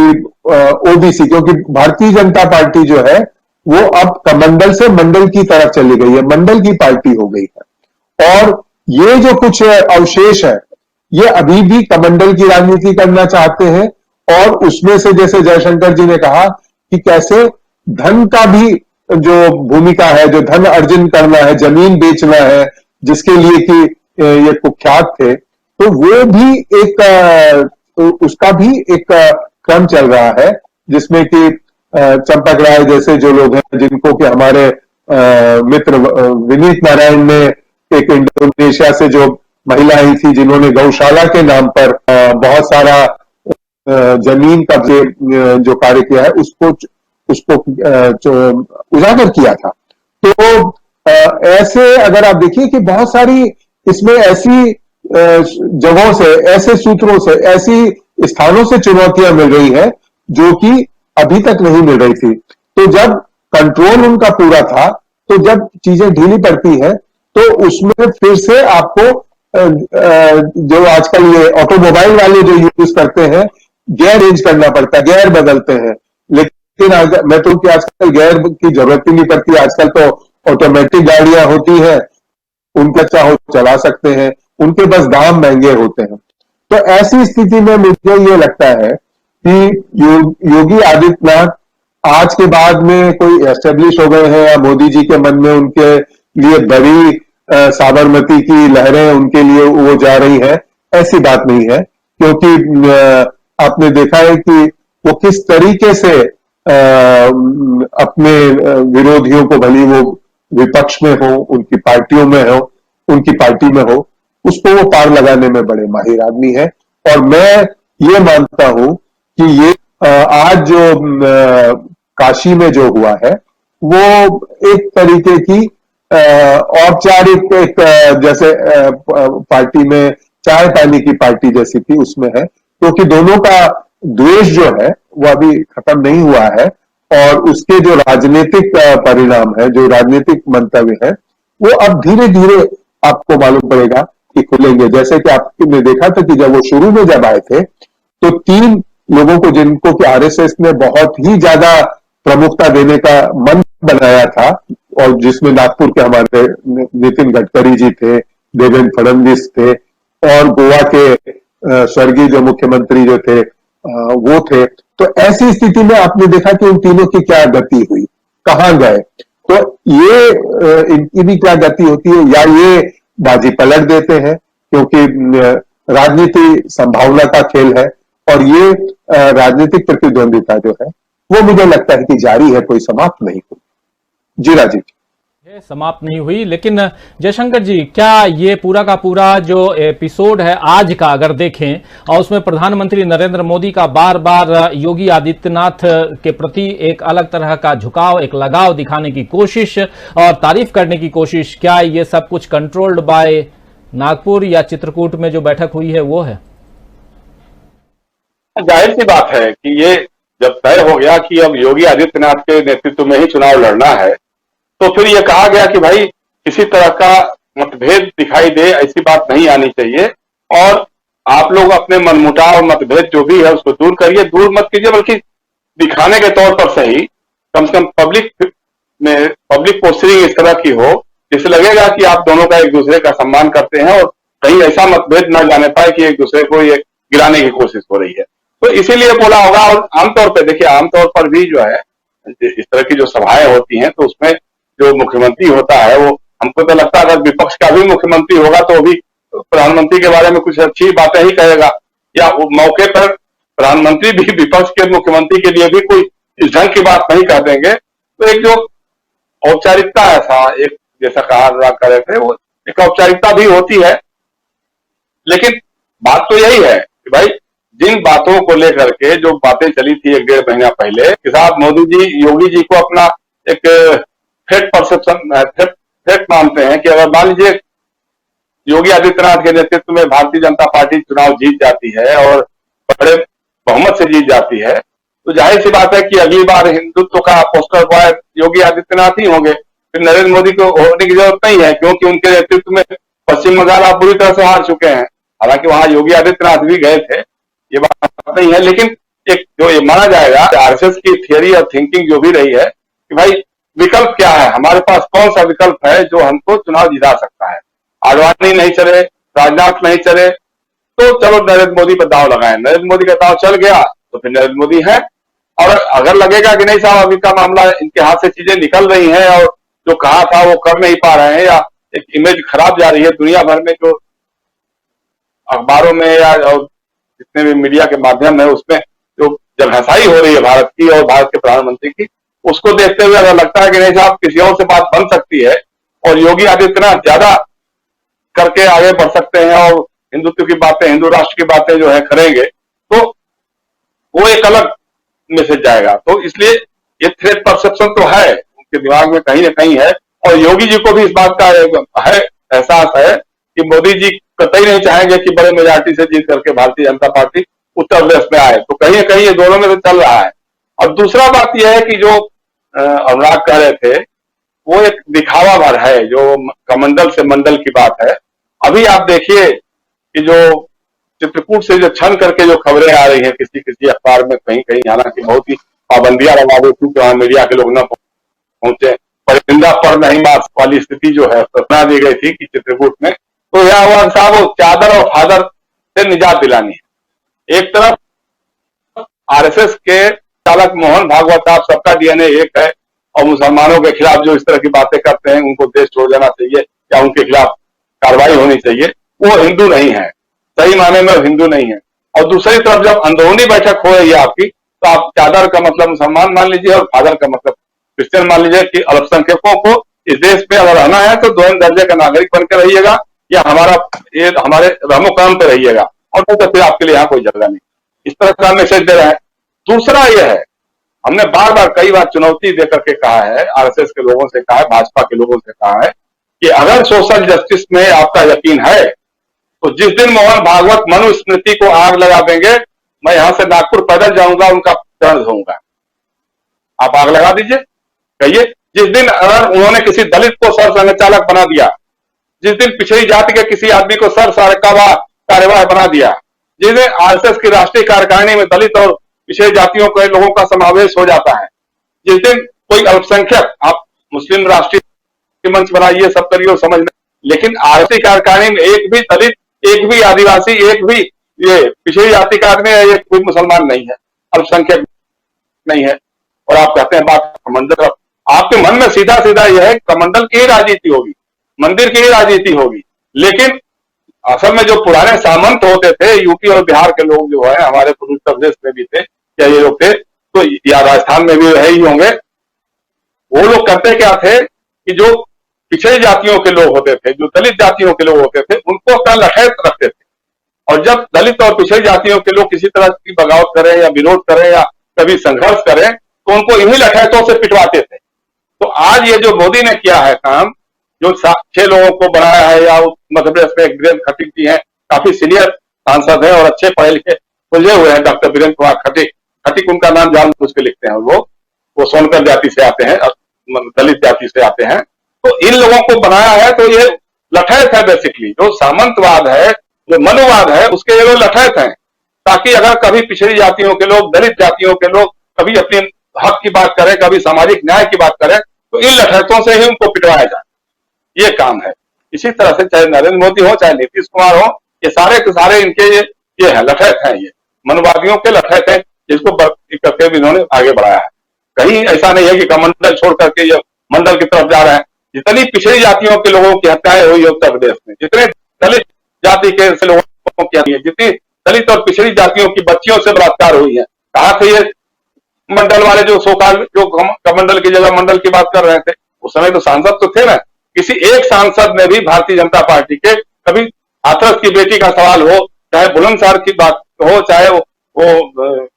ओबीसी, क्योंकि भारतीय जनता पार्टी जो है वो अब कमंडल से मंडल की तरफ चली गई है, मंडल की पार्टी हो गई है। और ये जो कुछ अवशेष है, ये अभी भी कमंडल की राजनीति करना चाहते हैं। और उसमें से जैसे जयशंकर जी ने कहा कि कैसे धन का भी जो भूमिका है, जो धन अर्जन करना है, जमीन बेचना है, जिसके लिए कि ये कुख्यात थे, तो वो भी एक उसका भी एक क्रम चल रहा है, जिसमें कि चंपक राय जैसे जो लोग हैं, जिनको कि हमारे मित्र विनीत नारायण ने एक इंडोनेशिया से जो महिलाएं थी जिन्होंने गौशाला के नाम पर बहुत सारा जमीन कब्जे जो कार्य किया है उसको उजागर किया था। तो ऐसे अगर आप देखिए कि बहुत सारी इसमें ऐसी जगहों से, ऐसे सूत्रों से, ऐसी स्थानों से चुनौतियां मिल रही है जो कि अभी तक नहीं मिल रही थी। तो जब कंट्रोल उनका पूरा था, तो जब चीजें ढीली पड़ती है तो उसमें फिर से आपको जो आजकल ये ऑटोमोबाइल वाले जो यूज करते हैं, गियर चेंज करना पड़ता है, गियर बदलते हैं। लेकिन मैं तो कि आजकल गियर की जरूरत ही नहीं पड़ती, आजकल तो ऑटोमेटिक गाड़ियां होती हैं, उनका चाहो चला सकते हैं, उनके बस दाम महंगे होते हैं। तो ऐसी स्थिति में मुझे ये लगता है कि योगी आदित्यनाथ आज के बाद में कोई एस्टेब्लिश हो गए हैं या मोदी जी के मन में उनके लिए बड़ी साबरमती की लहरें उनके लिए वो जा रही है, ऐसी बात नहीं है। क्योंकि आपने देखा है कि वो किस तरीके से अपने विरोधियों को, भली वो विपक्ष में हो, उनकी पार्टियों में हो, उनकी पार्टी में हो, उसको वो पार लगाने में बड़े माहिर आदमी है। और मैं ये मानता हूं कि ये आज जो काशी में जो हुआ है वो एक तरीके की औपचारिक एक जैसे पार्टी में चाय पानी की पार्टी जैसी थी, उसमें है। क्योंकि दोनों का द्वेष जो है वो अभी खत्म नहीं हुआ है और उसके जो राजनीतिक परिणाम है, जो राजनीतिक मंतव्य है, वो अब धीरे धीरे आपको मालूम पड़ेगा कि खुलेंगे। जैसे कि आपने देखा था कि जब वो शुरू में जब आए थे तो 3 लोगों को, जिनको कि आरएसएस ने बहुत ही ज्यादा प्रमुखता देने का मन बनाया था, और जिसमें नागपुर के हमारे नितिन गडकरी जी थे, देवेंद्र फडणवीस थे, और गोवा के स्वर्गीय जो मुख्यमंत्री जो थे वो थे। तो ऐसी स्थिति में आपने देखा कि उन तीनों की क्या गति हुई, कहां गए। तो ये इनकी भी क्या गति होती है, या ये बाजी पलट देते हैं, क्योंकि राजनीति संभावना का खेल है और ये राजनीतिक प्रतिद्वंदिता जो है वो मुझे लगता है कि जारी है, कोई समाप्त नहीं हुई। जी राजीव, समाप्त नहीं हुई। लेकिन जयशंकर जी, क्या ये पूरा का पूरा जो एपिसोड है आज का अगर देखें और उसमें प्रधानमंत्री नरेंद्र मोदी का बार बार योगी आदित्यनाथ के प्रति एक अलग तरह का झुकाव, एक लगाव दिखाने की कोशिश और तारीफ करने की कोशिश, क्या ये सब कुछ कंट्रोल्ड बाय नागपुर या चित्रकूट में जो बैठक हुई है वो है? जाहिर सी बात है कि ये जब तय हो गया कि अब योगी आदित्यनाथ के नेतृत्व में ही चुनाव लड़ना है, तो फिर ये कहा गया कि भाई किसी तरह का मतभेद दिखाई दे ऐसी बात नहीं आनी चाहिए, और आप लोग अपने मनमुटाव मतभेद जो भी है उसको दूर करिए, दूर मत कीजिए, बल्कि दिखाने के तौर पर सही कम से कम पब्लिक पोस्टरिंग इस तरह की हो जिससे लगेगा कि आप दोनों का एक दूसरे का सम्मान करते हैं और कहीं ऐसा मतभेद न जाने पाए कि एक दूसरे को ये गिराने की कोशिश हो रही है। तो इसीलिए बोला होगा। और आमतौर पर देखिए, आमतौर पर भी जो है इस तरह की जो सभाएं होती हैं तो उसमें जो मुख्यमंत्री होता है, वो हमको तो लगता है अगर विपक्ष का भी मुख्यमंत्री होगा तो भी प्रधानमंत्री के बारे में कुछ अच्छी बातें ही कहेगा, या वो मौके पर प्रधानमंत्री भी विपक्ष के मुख्यमंत्री के लिए भी कोई इस ढंग की बात नहीं कह देंगे। तो एक जो औपचारिकता है, एक जैसा कहा कर रहे थे, वो एक औपचारिकता भी होती है। लेकिन बात तो यही है कि भाई जिन बातों को लेकर के जो बातें चली थी 1-1.5 महीना पहले कि साहब मोदी जी योगी जी को अपना एक थ्रेट परसेप्शन, थ्रेट मानते हैं कि अगर मान लीजिए योगी आदित्यनाथ के नेतृत्व में भारतीय जनता पार्टी चुनाव जीत जाती है और बड़े बहुमत से जीत जाती है, तो जाहिर सी बात है कि अगली बार हिंदुत्व का पोस्टर बॉय योगी आदित्यनाथ ही होंगे, फिर नरेंद्र मोदी को होने की जरूरत नहीं है, क्योंकि उनके नेतृत्व में पश्चिम बंगाल आप बुरी तरह से हार चुके हैं। हालांकि वहां योगी आदित्यनाथ भी गए थे, ये बात नहीं है, लेकिन एक जो ये माना जाएगा आरएसएस की थियरी और थिंकिंग जो भी रही है कि भाई विकल्प क्या है, हमारे पास कौन सा विकल्प है जो हमको चुनाव जिता सकता है। आडवाणी नहीं चले, राजनाथ नहीं चले, तो चलो नरेंद्र मोदी पर दाव लगाएं। नरेंद्र मोदी का दाव चल गया तो फिर नरेंद्र मोदी है, और अगर लगेगा कि नहीं साहब अभी का मामला इनके हाथ से चीजें निकल रही हैं और जो कहा था वो कर नहीं पा रहे हैं, या एक इमेज खराब जा रही है दुनिया भर में, जो अखबारों में या जितने भी मीडिया के माध्यम है उसमें जो जगहसाई हो रही है भारत की और भारत के प्रधानमंत्री की, उसको देखते हुए अगर लगता है कि नहीं साहब किसी और से बात बन सकती है और योगी आदित्यनाथ ज्यादा करके आगे बढ़ सकते हैं और हिंदुत्व की बातें, हिंदू राष्ट्र की बातें जो है करेंगे तो वो एक अलग मैसेज जाएगा। तो इसलिए ये थ्रेट परसेप्शन तो है उनके दिमाग में कहीं ना कहीं है, और योगी जी को भी इस बात का है एहसास है कि मोदी जी कतई नहीं चाहेंगे कि बड़े मेजॉरिटी से जीत करके भारतीय जनता पार्टी उत्तर प्रदेश में आए। तो कहीं ना कहीं ये दोनों में तो चल रहा है। और दूसरा बात यह है कि जो अनुराग कह रहे थे वो एक दिखावा भर है, जो कमंडल से मंडल की बात है। अभी आप देखिए कि जो चित्रकूट से जो छन करके जो खबरें आ रही हैं किसी किसी अखबार में, कहीं कहीं, हालांकि बहुत ही पाबंदियां लगा दी क्योंकि वहां मीडिया के लोग न पहुंचे, परिंदा पर नहीं मार वाली स्थिति जो है बना दी गई थी कि चित्रकूट में। तो यह हुआ साहब वो चादर और फादर से निजात दिलानी है। एक तरफ आरएसएस के चालक मोहन भागवत, आप सबका डीएनए एक है, और मुसलमानों के खिलाफ जो इस तरह की बातें करते हैं उनको देश छोड़ जाना चाहिए या उनके खिलाफ कार्रवाई होनी चाहिए, वो हिंदू नहीं है, सही माने में हिंदू नहीं है। और दूसरी तरफ जब अंदरूनी बैठक हो रही है आपकी, तो आप चादर का मतलब मुसलमान मान लीजिए और फादर का मतलब क्रिश्चियन मान लीजिए कि अल्पसंख्यकों को इस देश पे अगर रहना है तो दोनों दर्जे का नागरिक बनकर रहिएगा या हमारे रहमो काम पे रहिएगा, और तो फिर आपके लिए यहाँ कोई जगह नहीं। इस तरह का मैसेज दे रहा है। दूसरा यह है, हमने बार बार कई बार चुनौती देकर के कहा है, आरएसएस के लोगों से कहा है, भाजपा के लोगों से कहा है कि अगर सोशल जस्टिस में आपका यकीन है तो जिस दिन मोहन भागवत मनुस्मृति को आग लगा देंगे, मैं यहां से नागपुर पैदल जाऊंगा, उनका चरण धोऊंगा। आप आग लगा दीजिए, कहिए। जिस दिन अगर उन्होंने किसी दलित को सर संघचालक बना दिया, जिस दिन पिछड़ी जाति के किसी आदमी को सर कार्यवाह बना दिया, जिस दिन आरएसएस की राष्ट्रीय कार्यकारिणी में दलित और पिछड़ी जातियों के लोगों का समावेश हो जाता है, जिस दिन कोई अल्पसंख्यक, आप मुस्लिम राष्ट्रीय मंच बनाइए, सब करिए समझ में, लेकिन आरएसएस कार्यकारिणी में एक भी दलित, एक भी आदिवासी, एक भी ये पिछड़ी जाति का आदमी है, ये कोई मुसलमान नहीं है, अल्पसंख्यक नहीं है। और आप कहते हैं बात कमंडल, आपके मन में सीधा सीधा यह है कमंडल की ही राजनीति होगी, मंदिर की ही राजनीति होगी। लेकिन असल में जो पुराने सामंत होते थे, यूपी और बिहार के लोग जो है, हमारे उत्तर प्रदेश में भी थे या ये लोग थे, तो या राजस्थान में भी रहे ही होंगे, वो लोग करते क्या थे कि जो पिछड़ी जातियों के लोग होते थे, जो दलित जातियों के लोग होते थे, उनको अपना लठैत रखते थे। और जब दलित और पिछड़ी जातियों के लोग किसी तरह की बगावत करें या विरोध करें या कभी संघर्ष करें, तो उनको इन्हीं लठैतों से पिटवाते थे। तो आज ये जो मोदी ने किया है काम, जो 6 लोगों को बनाया है, या मध्य प्रदेश में वीरेंद्र खटीक जी हैं, काफी सीनियर सांसद हैं और अच्छे पढ़े लिखे खुले हुए हैं, डॉक्टर वीरेंद्र कुमार खटीक। खटीक उनका नाम जान बुझ के लिखते हैं वो सोनकर जाति से आते हैं, दलित जाति से आते हैं। तो इन लोगों को बनाया है, तो ये लठैत है बेसिकली, जो सामंतवाद है, जो मनुवाद है, उसके ये लोग लठैत हैं, ताकि अगर कभी पिछड़ी जातियों के लोग, दलित जातियों के लोग कभी अपने हक की बात करें, कभी सामाजिक न्याय की बात करें, तो इन लठैतों से ही उनको पिटवाया जाए, ये काम है। इसी तरह से चाहे नरेंद्र मोदी हो, चाहे नीतीश कुमार हो, ये सारे के सारे इनके ये है, लठैत हैं, ये मनवादियों के लठैत हैं, जिसको करके भी इन्होंने आगे बढ़ाया है। कहीं ऐसा नहीं है कि कमंडल छोड़ करके ये मंडल की तरफ जा रहे हैं। जितनी पिछड़ी जातियों के लोगों की हत्याएं हुई है उत्तर प्रदेश में, जितने दलित जाति के लोगों की हत्या, जितनी दलित और पिछड़ी जातियों की बच्चियों से बलात्कार हुई है, कहा थे ये मंडल वाले जो सोकाल, जो कमंडल की जगह मंडल की बात कर रहे थे, उस समय तो सांसद तो थे ना। किसी एक सांसद ने भी भारतीय जनता पार्टी के, कभी हाथरस की बेटी का सवाल हो, चाहे बुलंदशहर की बात हो, चाहे वो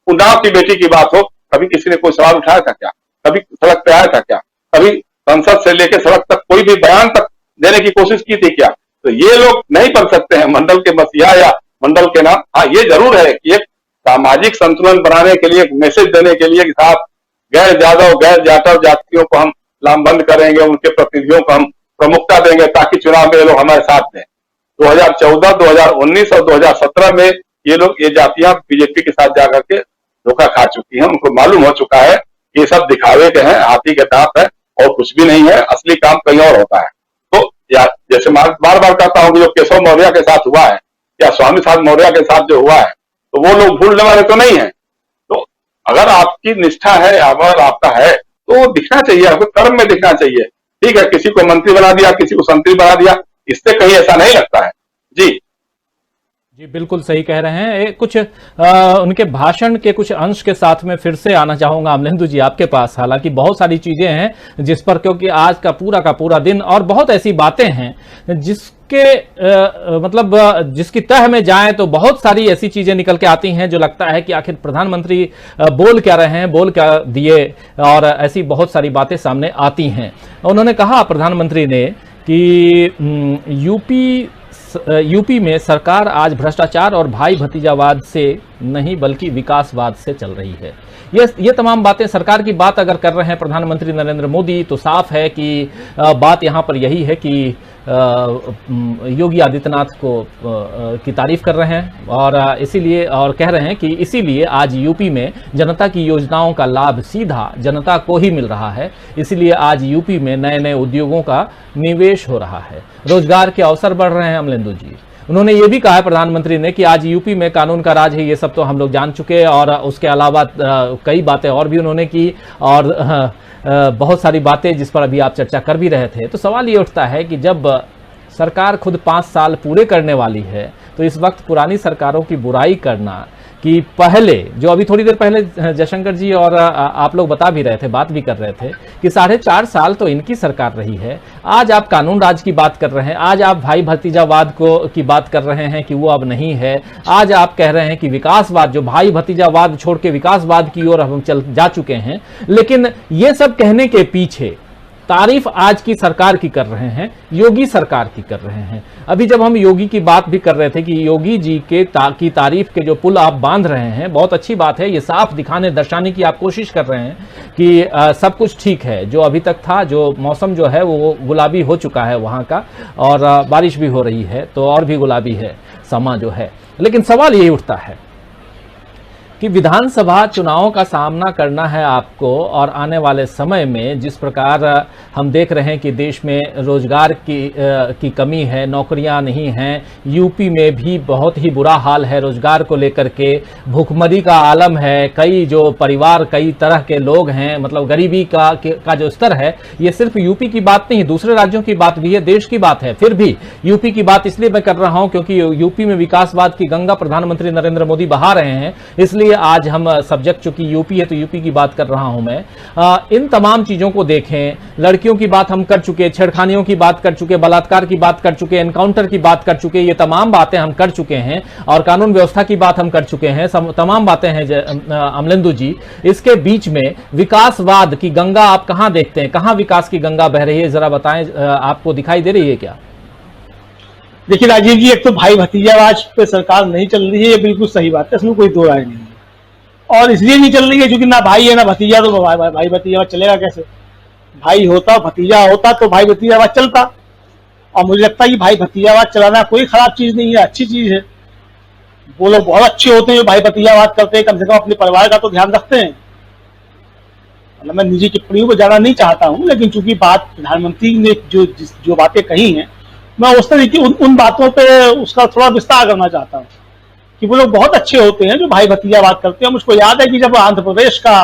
उन्नाव की बेटी की बात हो, कभी किसी ने कोई सवाल उठाया था क्या? कभी सड़क पे आया था क्या? कभी संसद से लेकर सड़क तक कोई भी बयान तक देने की कोशिश की थी क्या? तो ये लोग नहीं बन सकते हैं मंडल के मसीहा या मंडल के नाम। हाँ, ये जरूर है कि एक सामाजिक संतुलन बनाने के लिए, एक मैसेज देने के लिए कि साहब गैर यादव, गैर जाटव जातियों को हम लामबंद करेंगे, उनके प्रतिनिधियों को हम प्रमुखता देंगे ताकि चुनाव में ये लोग हमारे साथ दें। 2014, 2019 और 2017 में ये लोग, ये जातियां बीजेपी के साथ जाकर के धोखा खा चुकी हैं। उनको मालूम हो चुका है ये सब दिखावे के हैं, हाथी के दांत है और कुछ भी नहीं है, असली काम कहीं और होता है। तो जैसे बार बार कहता हूं कि जो केशव मौर्य के साथ हुआ है या स्वामी प्रसाद मौर्य के साथ जो हुआ है, तो वो लोग भूलने वाले तो नहीं है। तो अगर आपकी निष्ठा है, अगर आपका है, तो वो दिखना चाहिए, आपको कर्म में दिखना चाहिए। ठीक है, किसी को मंत्री बना दिया, किसी को संतरी बना दिया, इससे कहीं ऐसा नहीं लगता है जी। जी बिल्कुल सही कह रहे हैं। कुछ उनके भाषण के कुछ अंश के साथ में फिर से आना चाहूंगा अमलेंदु जी आपके पास। हालांकि बहुत सारी चीजें हैं जिस पर, क्योंकि आज का पूरा दिन और बहुत ऐसी बातें हैं जिसके मतलब जिसकी तह में जाएं तो बहुत सारी ऐसी चीजें निकल के आती हैं जो लगता है कि आखिर प्रधानमंत्री बोल क्या रहे हैं, बोल क्या दिए, और ऐसी बहुत सारी बातें सामने आती हैं। उन्होंने कहा प्रधानमंत्री ने कि यूपी में सरकार आज भ्रष्टाचार और भाई भतीजावाद से नहीं बल्कि विकासवाद से चल रही है। ये तमाम बातें, सरकार की बात अगर कर रहे हैं प्रधानमंत्री नरेंद्र मोदी, तो साफ है कि बात यहां पर यही है कि योगी आदित्यनाथ को की तारीफ कर रहे हैं और इसीलिए, और कह रहे हैं कि इसीलिए आज यूपी में जनता की योजनाओं का लाभ सीधा जनता को ही मिल रहा है। इसीलिए आज यूपी में नए नए उद्योगों का निवेश हो रहा है, रोजगार के अवसर बढ़ रहे हैं। अमलेंदु जी, उन्होंने ये भी कहा है प्रधानमंत्री ने कि आज यूपी में कानून का राज है। ये सब तो हम लोग जान चुके हैं और उसके अलावा कई बातें और भी उन्होंने की और बहुत सारी बातें जिस पर अभी आप चर्चा कर भी रहे थे। तो सवाल ये उठता है कि जब सरकार खुद 5 साल पूरे करने वाली है तो इस वक्त पुरानी सरकारों की बुराई करना कि पहले, जो अभी थोड़ी देर पहले जयशंकर जी और आप लोग बता भी रहे थे, बात भी कर रहे थे कि 4.5 साल तो इनकी सरकार रही है। आज आप कानून राज की बात कर रहे हैं, आज आप भाई भतीजावाद की बात कर रहे हैं कि वो अब नहीं है। आज आप कह रहे हैं कि विकासवाद, जो भाई भतीजावाद छोड़ के विकासवाद की ओर हम जा चुके हैं। लेकिन ये सब कहने के पीछे तारीफ आज की सरकार की कर रहे हैं, योगी सरकार की कर रहे हैं। अभी जब हम योगी की बात भी कर रहे थे कि योगी जी की तारीफ के जो पुल आप बांध रहे हैं, बहुत अच्छी बात है। ये साफ दर्शाने की आप कोशिश कर रहे हैं कि सब कुछ ठीक है। जो अभी तक था, जो मौसम जो है वो गुलाबी हो चुका है वहां का, और बारिश भी हो रही है तो और भी गुलाबी है समा जो है। लेकिन सवाल यही उठता है कि विधानसभा चुनावों का सामना करना है आपको, और आने वाले समय में जिस प्रकार हम देख रहे हैं कि देश में रोजगार की कमी है, नौकरियां नहीं हैं, यूपी में भी बहुत ही बुरा हाल है रोजगार को लेकर के, भूखमरी का आलम है, कई जो परिवार, कई तरह के लोग हैं, मतलब गरीबी का जो स्तर है, ये सिर्फ यूपी की बात नहीं, दूसरे राज्यों की बात भी है, देश की बात है। फिर भी यूपी की बात इसलिए मैं कर रहा हूं क्योंकि यूपी में विकासवाद की गंगा प्रधानमंत्री नरेंद्र मोदी बहा रहे हैं, इसलिए आज हम सब्जेक्ट चूंकि यूपी है तो यूपी की बात कर रहा हूं मैं। इन तमाम चीजों को देखें, लड़कियों की बात हम कर चुके, छेड़खानियों की बात कर चुके, बलात्कार की बात कर चुके, एनकाउंटर की बात कर चुके, ये तमाम बातें हम कर चुके हैं, और कानून व्यवस्था की बात हम कर चुके हैं, तमाम बातें हैं अमलेंदु जी। इसके बीच में विकासवाद की गंगा आप कहां देखते हैं, कहां विकास की गंगा बह रही है, जरा बताएं, आपको दिखाई दे रही है क्या? देखिए राजीव जी, एक तो भाई भतीजावाद पे सरकार नहीं चल रही है, ये बिल्कुल सही बात है, इसमें कोई दो राय नहीं है। और इसलिए नहीं चल रही है क्योंकि ना भाई है ना भतीजा, तो भाई भतीजावाद चलेगा कैसे? भाई होता, भतीजा होता तो भाई भतीजावाद चलता। और मुझे लगता है कि भाई भतीजावाद चलाना कोई खराब चीज नहीं है, अच्छी चीज है। वो लोग बहुत अच्छे होते हैं जो भाई भतीजावाद करते हैं, कम से कम अपने परिवार का तो ध्यान रखते हैं। मतलब मैं निजी टिप्पणियों को जाना नहीं चाहता हूं, लेकिन चूंकि बात प्रधानमंत्री ने जो बातें कही हैं, मैं उस तरीके उन बातों पे उसका थोड़ा विस्तार करना चाहता हूं कि वो लोग बहुत अच्छे होते हैं जो भाई भतीजावाद करते हैं। मुझको याद है कि जब आंध्र प्रदेश का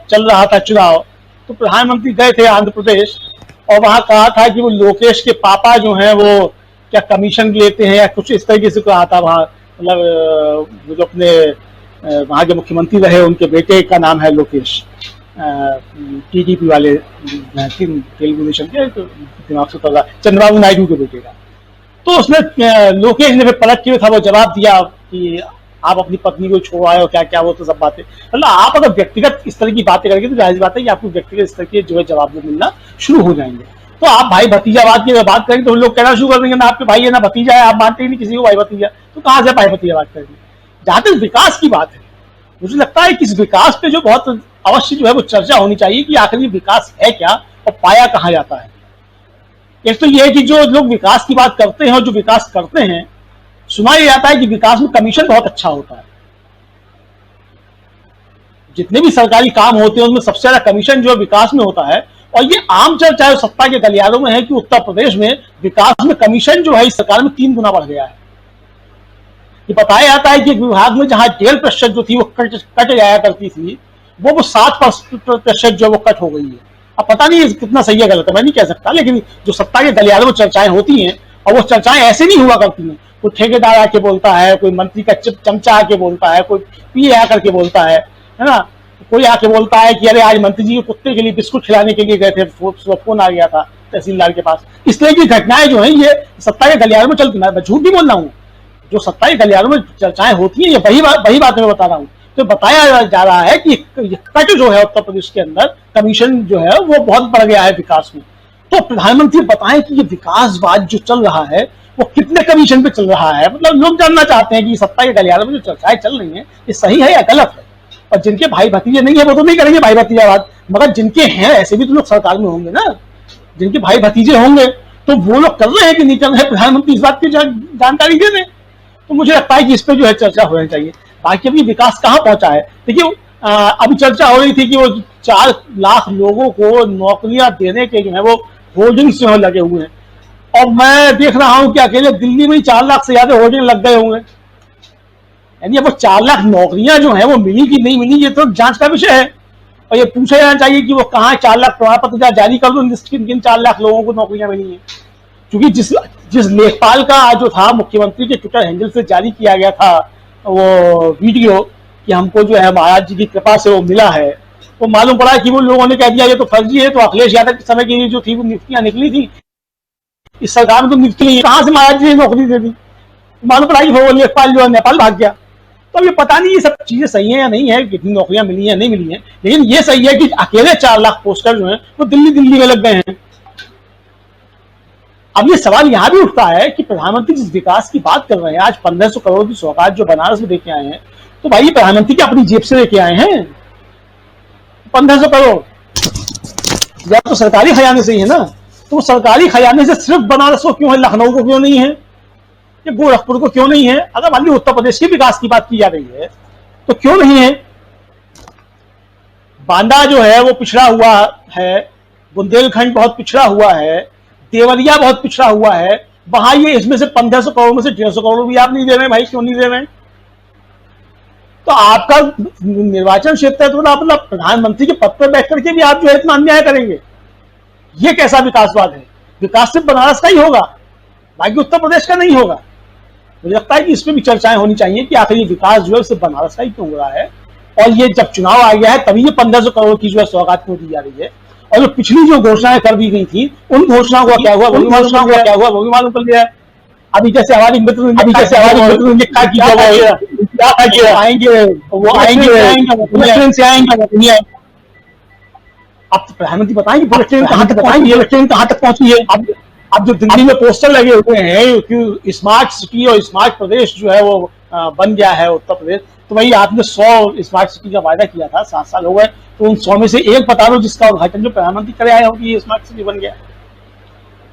चल रहा था चुनाव, तो प्रधानमंत्री गए थे आंध्र प्रदेश और वहां कहा था कि वो लोकेश के पापा जो हैं वो क्या कमीशन लेते हैं या कुछ इस तरीके से कहा था। वहां मतलब जो अपने वहां के मुख्यमंत्री रहे, उनके बेटे का नाम है लोकेश, टीडीपी वाले तेलुगु देशम के, दिमाग से पता, चंद्रबाबू नायडू के बेटे का। तो उसने, लोकेश ने फिर पलट के था वो जवाब दिया कि आप अपनी पत्नी को छोड़ आए हो क्या क्या, वो तो सब बातें। मतलब आप अगर व्यक्तिगत इस तरह की बातें करेंगे तो जाहिर बात है कि आपको व्यक्तिगत इस तरह के जो है जवाब मिलना शुरू हो जाएंगे। तो आप भाई भतीजावाद की अगर बात करेंगे तो लोग कहना शुरू कर देंगे ना आपके भाई है ना भतीजा है, आप मानते ही नहीं किसी को भाई भतीजा, तो कहां से भाई भतीजावाद करेंगे? जहां तक विकास की बात है, मुझे लगता है कि इस विकास पे जो बहुत अवश्य जो है वो चर्चा होनी चाहिए कि आखिर ये विकास है क्या और पाया कहां जाता है। एक तो ये है कि जो लोग विकास की बात करते हैं और जो विकास करते हैं, सुना जाता है कि विकास में कमीशन बहुत अच्छा होता है। जितने भी सरकारी काम होते हैं उनमें सबसे ज्यादा कमीशन जो है विकास में होता है। और ये आम चर्चा है सत्ता के गलियारों में है कि उत्तर प्रदेश में विकास में कमीशन जो है इस सरकार में 3 गुना बढ़ गया है। ये बताया जाता है कि विभाग में जहां 1.5% जो थी वो कट जाया करती थी, वो 7% जो वो कट हो गई है। अब पता नहीं कितना सही है गलत है, मैं नहीं कह सकता, लेकिन जो सत्ता के गलियारों में चर्चाएं होती हैं, और वो चर्चाएं ऐसे नहीं हुआ करती हैं, कोई ठेकेदार आके बोलता है, कोई मंत्री का चमचा आके बोलता है, कोई पीए आकर के बोलता है ना, कोई आके बोलता है कि अरे आज मंत्री जी कुत्ते के लिए बिस्कुट खिलाने के लिए गए थे, फोन आ गया था तहसीलदार के पास। इस तरह की घटनाएं जो है ये सत्ता के गलियारों में चलती, मैं झूठ नहीं बोल रहा हूँ, जो सत्ता के गलियारों में चर्चाएं होती हैं ये वही बात मैं बता रहा हूँ। तो बताया जा रहा है कि कट जो है उत्तर प्रदेश के अंदर कमीशन जो है वो बहुत बढ़ गया है विकास में। तो प्रधानमंत्री बताएं कि ये विकासवाद जो चल रहा है वो कितने कमीशन पे चल रहा है। मतलब लोग जानना चाहते हैं कि सत्ता के गलियारों में जो चर्चाएं चल रही हैं ये सही है या गलत है। और जिनके भाई भतीजे नहीं है वो तो नहीं करेंगे भाई भतीजावाद, मगर जिनके हैं ऐसे भी तो लोग सरकार में होंगे ना, जिनके भाई भतीजे होंगे तो वो लोग कर रहे हैं कि नहीं कर रहे हैं, प्रधानमंत्री इस बात की जानकारी दे दें। तो मुझे लगता है कि इस पर जो है चर्चा होनी चाहिए। बाकी अभी विकास कहाँ पहुंचा है देखिए, अभी चर्चा हो रही थी कि वो 4 लाख लोगों को नौकरियां देने के जो है वो होर्डिंग्स जो है लगे हुए हैं, और मैं देख रहा हूं कि अकेले दिल्ली में ही 4 लाख से ज्यादा होर्डिंग लग गए होंगे। यानी वो 4 लाख नौकरियां जो है वो मिली कि नहीं मिली ये तो जांच का विषय है, और ये पूछा जाना चाहिए कि वो कहाँ 4 लाख प्रमाण पत्र जारी कर दो लिस्ट किन 4 लाख लोगों को नौकरियां मिली हैं। क्योंकि जिस लेखपाल का जो था मुख्यमंत्री के ट्विटर हैंडल से जारी किया गया था वो वीडियो कि हमको जो है महाराज जी की कृपा से वो मिला है, तो मालूम पड़ा कि वो लोगों ने कह दिया ये तो फर्जी है। तो अखिलेश यादव के समय की जो थी वो नियुक्तियां निकली थी, इस सरकार में तो नियुक्ति कहाँ से महाराज जी ने नौकरी दे दी, मालूम पड़ा कि वो लेखपाल जो है नेपाल भाग गया। तो अब ये पता नहीं ये सब चीजें सही है या नहीं है, कितनी नौकरियां मिली है नहीं मिली है, लेकिन ये सही है कि अकेले 4 लाख पोस्टर जो है वो दिल्ली में लग गए हैं। अब ये सवाल यहां भी उठता है कि प्रधानमंत्री जिस विकास की बात कर रहे हैं, आज 1500 करोड़ की सौगात जो बनारस में देके आए हैं, तो भाई प्रधानमंत्री क्या अपनी जेब से लेके आए हैं 1500 करोड़, या तो सरकारी खजाने से ही है ना। तो सरकारी खजाने से सिर्फ बनारस को क्यों है, लखनऊ को क्यों नहीं है, या गोरखपुर को क्यों नहीं है। अगर मान ली उत्तर प्रदेश के विकास की बात की जा रही है तो क्यों नहीं है। बांदा जो है वो पिछड़ा हुआ है, बुंदेलखंड बहुत पिछड़ा हुआ है, देवरिया बहुत पिछड़ा हुआ है, वहां ये इसमें से 1500 करोड़ में से 150 करोड़ भी आप नहीं दे रहे भाई, क्यों नहीं दे रहे। तो आपका निर्वाचन क्षेत्र है तो मतलब प्रधानमंत्री के पद पर बैठ करके भी आप जो है इतना अन्याय करेंगे, ये कैसा विकासवाद है। विकास सिर्फ बनारस का ही होगा, बाकी उत्तर प्रदेश का नहीं होगा। मुझे लगता है कि इसमें भी चर्चाएं होनी चाहिए कि आखिर ये विकास जो है सिर्फ बनारस का ही क्यों हो रहा है, और ये जब चुनाव आ गया है तभी ये 1500 करोड़ की जो है सौगात क्यों दी जा रही है, और जो पिछली जो घोषणाएं कर दी गई थी उन घोषणाओं का क्या हुआ, वो भी मालूम पड़ गया है। अभी जैसे हमारी मित्र ने लिखा कि आएंगे। अब प्रधानमंत्री बताएंगे बुलेट ट्रेन कहां तक पहुंची है, ट्रेन कहां तक पहुंची है। अब जो दिल्ली में पोस्टर लगे हुए हैं कि स्मार्ट सिटी और स्मार्ट प्रदेश जो है वो बन गया है उत्तर प्रदेश, तो भाई आपने 100 स्मार्ट सिटी का वायदा किया था, 7 साल हो गए, तो उन 100 में से एक बता दो जिसका उद्घाटन जो प्रधानमंत्री करे आए हो कि ये स्मार्ट सिटी बन गया।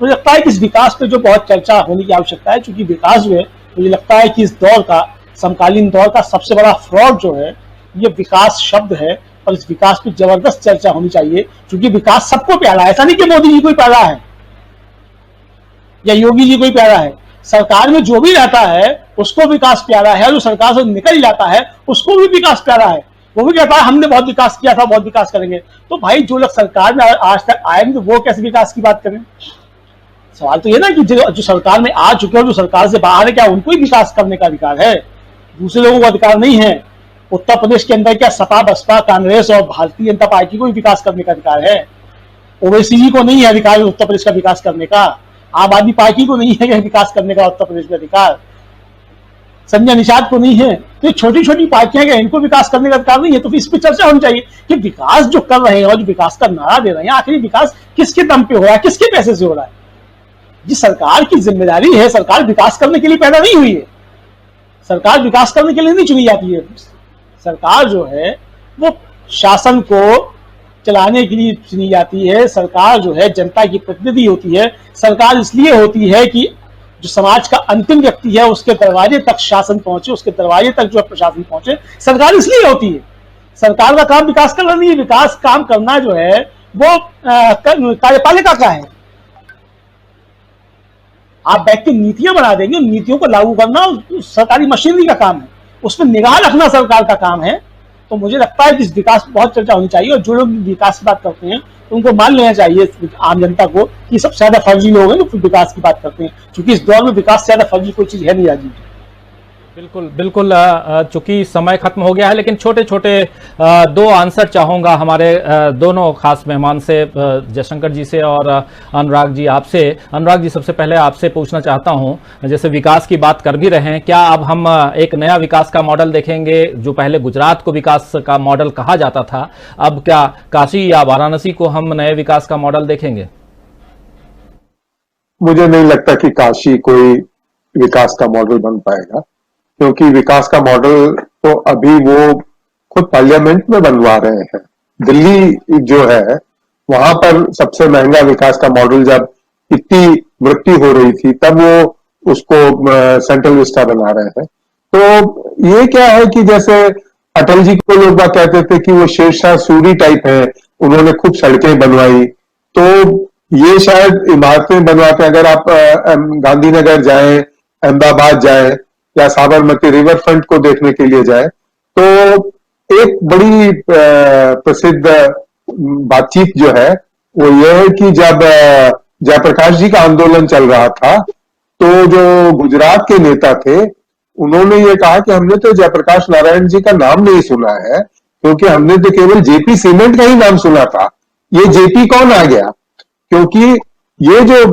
मुझे लगता है कि इस विकास पे जो बहुत चर्चा होने की आवश्यकता है, क्योंकि विकास जो है मुझे लगता है कि इस दौर का, समकालीन दौर का सबसे बड़ा फ्रॉड जो है ये विकास शब्द है, और इस विकास पे जबरदस्त चर्चा होनी चाहिए, क्योंकि विकास सबको प्यारा है। ऐसा नहीं कि मोदी जी को ही प्यारा है या योगी जी को ही प्यारा है, सरकार में जो भी रहता है उसको विकास प्यारा है, और जो सरकार से निकल जाता है उसको भी विकास प्यारा है। वो भी कहता है हमने बहुत विकास किया था, बहुत विकास करेंगे। तो भाई जो लोग सरकार में आज तक आएंगे वो कैसे विकास की बात करें। सवाल तो ये ना कि जो सरकार में आ चुके हैं, जो सरकार से बाहर है, क्या उनको ही विकास करने का अधिकार है, दूसरे लोगों को अधिकार नहीं है। उत्तर प्रदेश के अंदर क्या सपा, बसपा, कांग्रेस और भारतीय जनता पार्टी को भी विकास करने का अधिकार है, ओवैसी जी को नहीं है अधिकार उत्तर प्रदेश का विकास करने का, आम आदमी पार्टी को नहीं है विकास करने का उत्तर प्रदेश में अधिकार, संजय निषाद को नहीं है। तो ये छोटी छोटी पार्टियां हैं, इनको विकास करने का अधिकार नहीं है। तो इस पर चर्चा होनी चाहिए कि विकास जो कर रहे हैं और जो विकास का नारा दे रहे हैं, आखिर विकास किसके दम पे हो रहा है, किसके पैसे से हो रहा है। ये सरकार की जिम्मेदारी है, सरकार विकास करने के लिए पैदा नहीं हुई है, सरकार विकास करने के लिए नहीं चुनी जाती है। सरकार जो है वो शासन को चलाने के लिए चुनी जाती है, सरकार जो है जनता की प्रतिनिधि होती है। सरकार इसलिए होती है कि जो समाज का अंतिम व्यक्ति है उसके दरवाजे तक शासन पहुंचे, उसके दरवाजे तक जो है प्रशासन पहुंचे, सरकार इसलिए होती है। सरकार का काम विकास करना नहीं है, विकास काम करना जो है वो कार्यपालिका का है। आप बैठ के नीतियां बना देंगे, नीतियों को लागू करना सरकारी मशीनरी का काम है, उसमें निगाह रखना सरकार का काम है। तो मुझे लगता है कि इस विकास पर बहुत चर्चा होनी चाहिए, और जो लोग विकास की बात करते हैं तो उनको मान लेना चाहिए आम जनता को कि सबसे ज्यादा फर्जी लोग हैं जो विकास की बात करते हैं, क्योंकि इस दौर में विकास से ज्यादा फर्जी कोई चीज है नहीं राजीव जी। बिल्कुल बिल्कुल। चूंकि समय खत्म हो गया है, लेकिन छोटे छोटे दो आंसर चाहूंगा हमारे दोनों खास मेहमान से, जयशंकर जी से और अनुराग जी आपसे। अनुराग जी, सबसे पहले आपसे पूछना चाहता हूं, जैसे विकास की बात कर भी रहे हैं, क्या अब हम एक नया विकास का मॉडल देखेंगे? जो पहले गुजरात को विकास का मॉडल कहा जाता था, अब क्या काशी या वाराणसी को हम नए विकास का मॉडल देखेंगे? मुझे नहीं लगता कि काशी कोई विकास का मॉडल बन पाएगा, क्योंकि विकास का मॉडल तो अभी वो खुद पार्लियामेंट में बनवा रहे हैं। दिल्ली जो है वहां पर सबसे महंगा विकास का मॉडल जब इतनी मृत्यु हो रही थी तब वो उसको सेंट्रल विस्टा बना रहे हैं। तो ये क्या है कि जैसे अटल जी को लोग बात कहते थे कि वो शेरशाह सूरी टाइप है, उन्होंने खूब सड़कें बनवाई, तो ये शायद इमारतें बनवाते। अगर आप गांधीनगर जाएं, अहमदाबाद जाएं या साबरमती रिवर फ्रंट को देखने के लिए जाए, तो एक बड़ी प्रसिद्ध बातचीत जो है वो ये है कि जब जयप्रकाश जी का आंदोलन चल रहा था तो जो गुजरात के नेता थे उन्होंने ये कहा कि हमने तो जयप्रकाश नारायण जी का नाम नहीं सुना है, क्योंकि हमने तो केवल जेपी सीमेंट का ही नाम सुना था। ये जेपी कौन आ गया? क्योंकि ये जो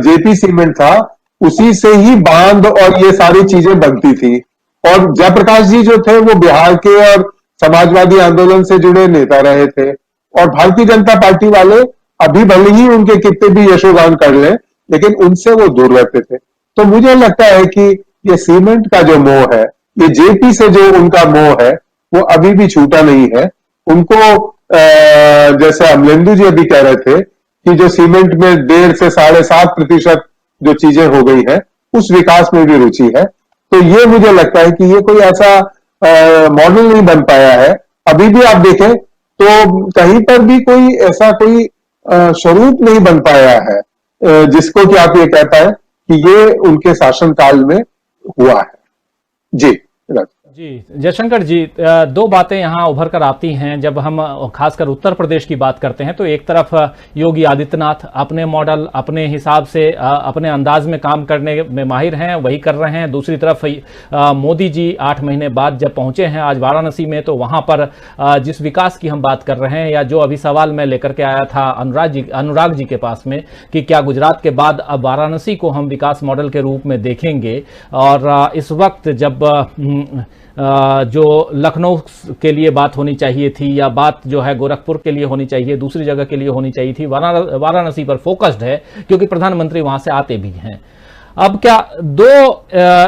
जेपी सीमेंट था उसी से ही बांध और ये सारी चीजें बनती थी। और जयप्रकाश जी जो थे वो बिहार के और समाजवादी आंदोलन से जुड़े नेता रहे थे, और भारतीय जनता पार्टी वाले अभी भले ही उनके कितने भी यशोगान कर लें लेकिन उनसे वो दूर रहते थे। तो मुझे लगता है कि ये सीमेंट का जो मोह है, ये जेपी से जो उनका मोह है वो अभी भी छूटा नहीं है। उनको जैसे अमलेंदु जी अभी कह रहे थे कि जो सीमेंट में 1.5 से 7.5% जो चीजें हो गई है उस विकास में भी रुचि है। तो ये मुझे लगता है कि ये कोई ऐसा मॉडल नहीं बन पाया है। अभी भी आप देखें तो कहीं पर भी कोई ऐसा कोई स्वरूप नहीं बन पाया है जिसको कि आप ये कह पाए कि ये उनके शासनकाल में हुआ है। जी जी जयशंकर जी, दो बातें यहाँ उभर कर आती हैं जब हम खासकर उत्तर प्रदेश की बात करते हैं। तो एक तरफ योगी आदित्यनाथ अपने मॉडल, अपने हिसाब से, अपने अंदाज में काम करने में माहिर हैं, वही कर रहे हैं। दूसरी तरफ मोदी जी 8 महीने बाद जब पहुंचे हैं आज वाराणसी में, तो वहां पर जिस विकास की हम बात कर रहे हैं, या जो अभी सवाल मैं लेकर के आया था अनुराग जी के पास में कि क्या गुजरात के बाद अब वाराणसी को हम विकास मॉडल के रूप में देखेंगे। और इस वक्त जब जो लखनऊ के लिए बात होनी चाहिए थी, या बात जो है गोरखपुर के लिए होनी चाहिए, दूसरी जगह के लिए होनी चाहिए थी, वाराणसी पर फोकस्ड है क्योंकि प्रधानमंत्री वहां से आते भी हैं। अब क्या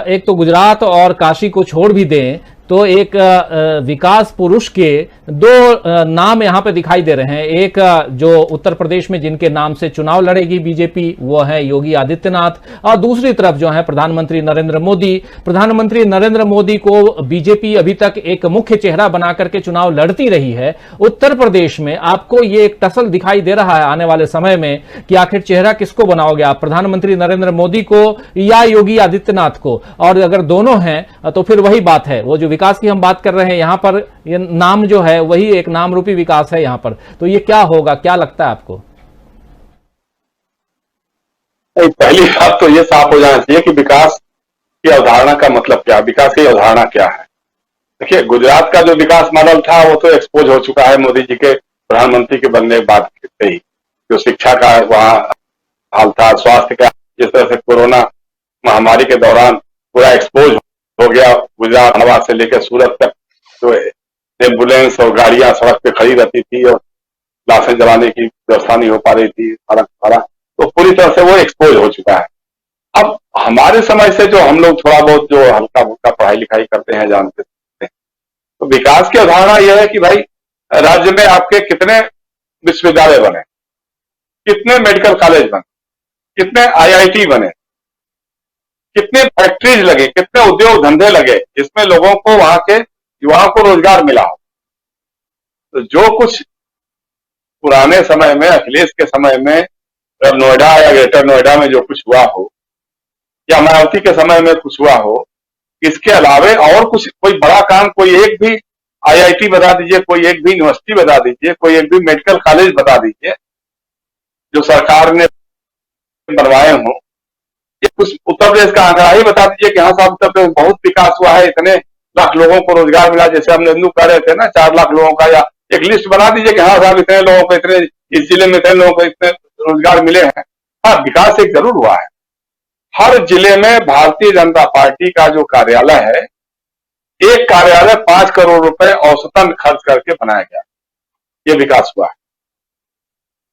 एक तो गुजरात और काशी को छोड़ भी दें तो एक विकास पुरुष के दो नाम यहां पे दिखाई दे रहे हैं। एक जो उत्तर प्रदेश में जिनके नाम से चुनाव लड़ेगी बीजेपी, वो है योगी आदित्यनाथ, और दूसरी तरफ जो है प्रधानमंत्री नरेंद्र मोदी। प्रधानमंत्री नरेंद्र मोदी को बीजेपी अभी तक एक मुख्य चेहरा बनाकर के चुनाव लड़ती रही है। उत्तर प्रदेश में आपको ये एक टसल दिखाई दे रहा है आने वाले समय में कि आखिर चेहरा किसको बनाओगे आप, प्रधानमंत्री नरेंद्र मोदी को या योगी आदित्यनाथ को? और अगर दोनों हैं तो फिर वही बात है, वो जो विकास की हम बात कर रहे हैं यहां पर, ये नाम जो है वही एक नाम रूपी विकास है यहां पर। तो ये क्या होगा, क्या लगता है आपको? पहली बात तो ये साफ हो जाना चाहिए कि विकास की अवधारणा का मतलब क्या, विकास की अवधारणा क्या है। देखिए, गुजरात का जो विकास मॉडल था वो तो एक्सपोज हो चुका है मोदी जी के प्रधानमंत्री के बनने के बाद से ही। जो शिक्षा का वहां हाल था, स्वास्थ्य का, जिस तरह से कोरोना महामारी के दौरान पूरा एक्सपोज हो गया, गुजरात हवा से लेकर सूरत तक जो एम्बुलेंस और गाड़ियां सड़क पे खड़ी रहती थी और लाशें जलाने की व्यवस्था नहीं हो पा रही थी, सारा तो पूरी तरह से वो एक्सपोज हो चुका है। अब हमारे समय से जो हम लोग थोड़ा बहुत जो हल्का फुल्का पढ़ाई लिखाई करते हैं, जानते हैं, तो विकास की अवधारणा यह है कि भाई राज्य में आपके कितने विश्वविद्यालय बने, कितने मेडिकल कॉलेज बने, कितने IIT बने, कितने फैक्ट्रीज लगे, कितने उद्योग धंधे लगे, जिसमें लोगों को, वहां के युवाओं को रोजगार मिला हो। तो जो कुछ पुराने समय में, अखिलेश के समय में नोएडा या ग्रेटर नोएडा में जो कुछ हुआ हो, या अमरावती के समय में कुछ हुआ हो, इसके अलावे और कुछ कोई बड़ा काम कोई एक भी IIT बता दीजिए, कोई एक भी यूनिवर्सिटी बता दीजिए, कोई एक भी मेडिकल कॉलेज बता दीजिए जो सरकार ने बनवाए हों। ये कुछ उत्तर प्रदेश का आंकड़ा ही बता दीजिए कि हाँ साहब उत्तर प्रदेश बहुत विकास हुआ है, इतने लाख लोगों को रोजगार मिला, जैसे हम नंदू कह रहे थे ना 4 लाख लोगों का, या एक लिस्ट बना दीजिए कि हाँ साहब इतने लोगों को, इतने इस जिले में इतने लोगों को इतने रोजगार मिले हैं। हाँ, विकास एक जरूर हुआ है। हर जिले में भारतीय जनता पार्टी का जो कार्यालय है, एक कार्यालय 5 करोड़ रुपए औसतन खर्च करके बनाया गया, ये विकास हुआ है।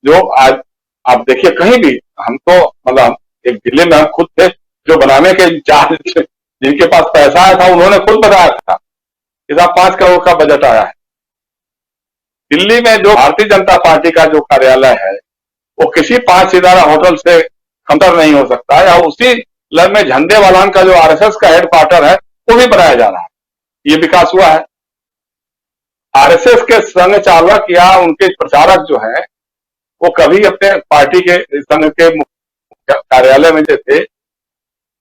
जो आज आप देखिए कहीं भी, हम तो मतलब एक जिले में हम खुद थे जो बनाने के इंचार्ज, जिनके पास पैसा आया था उन्होंने खुद बताया था कि साहब 5 करोड़ का बजट आया है। दिल्ली में जो भारतीय जनता पार्टी का जो कार्यालय है वो किसी 5 सितारा होटल से कमतर नहीं हो सकता, या उसी लग में झंडेवालान का जो RSS का हेडक्वार्टर है वो भी बनाया जा रहा है। ये विकास हुआ है। RSS के संघ चालक या उनके प्रचारक जो है वो कभी अपने पार्टी के संघ के कार्यालय में थे,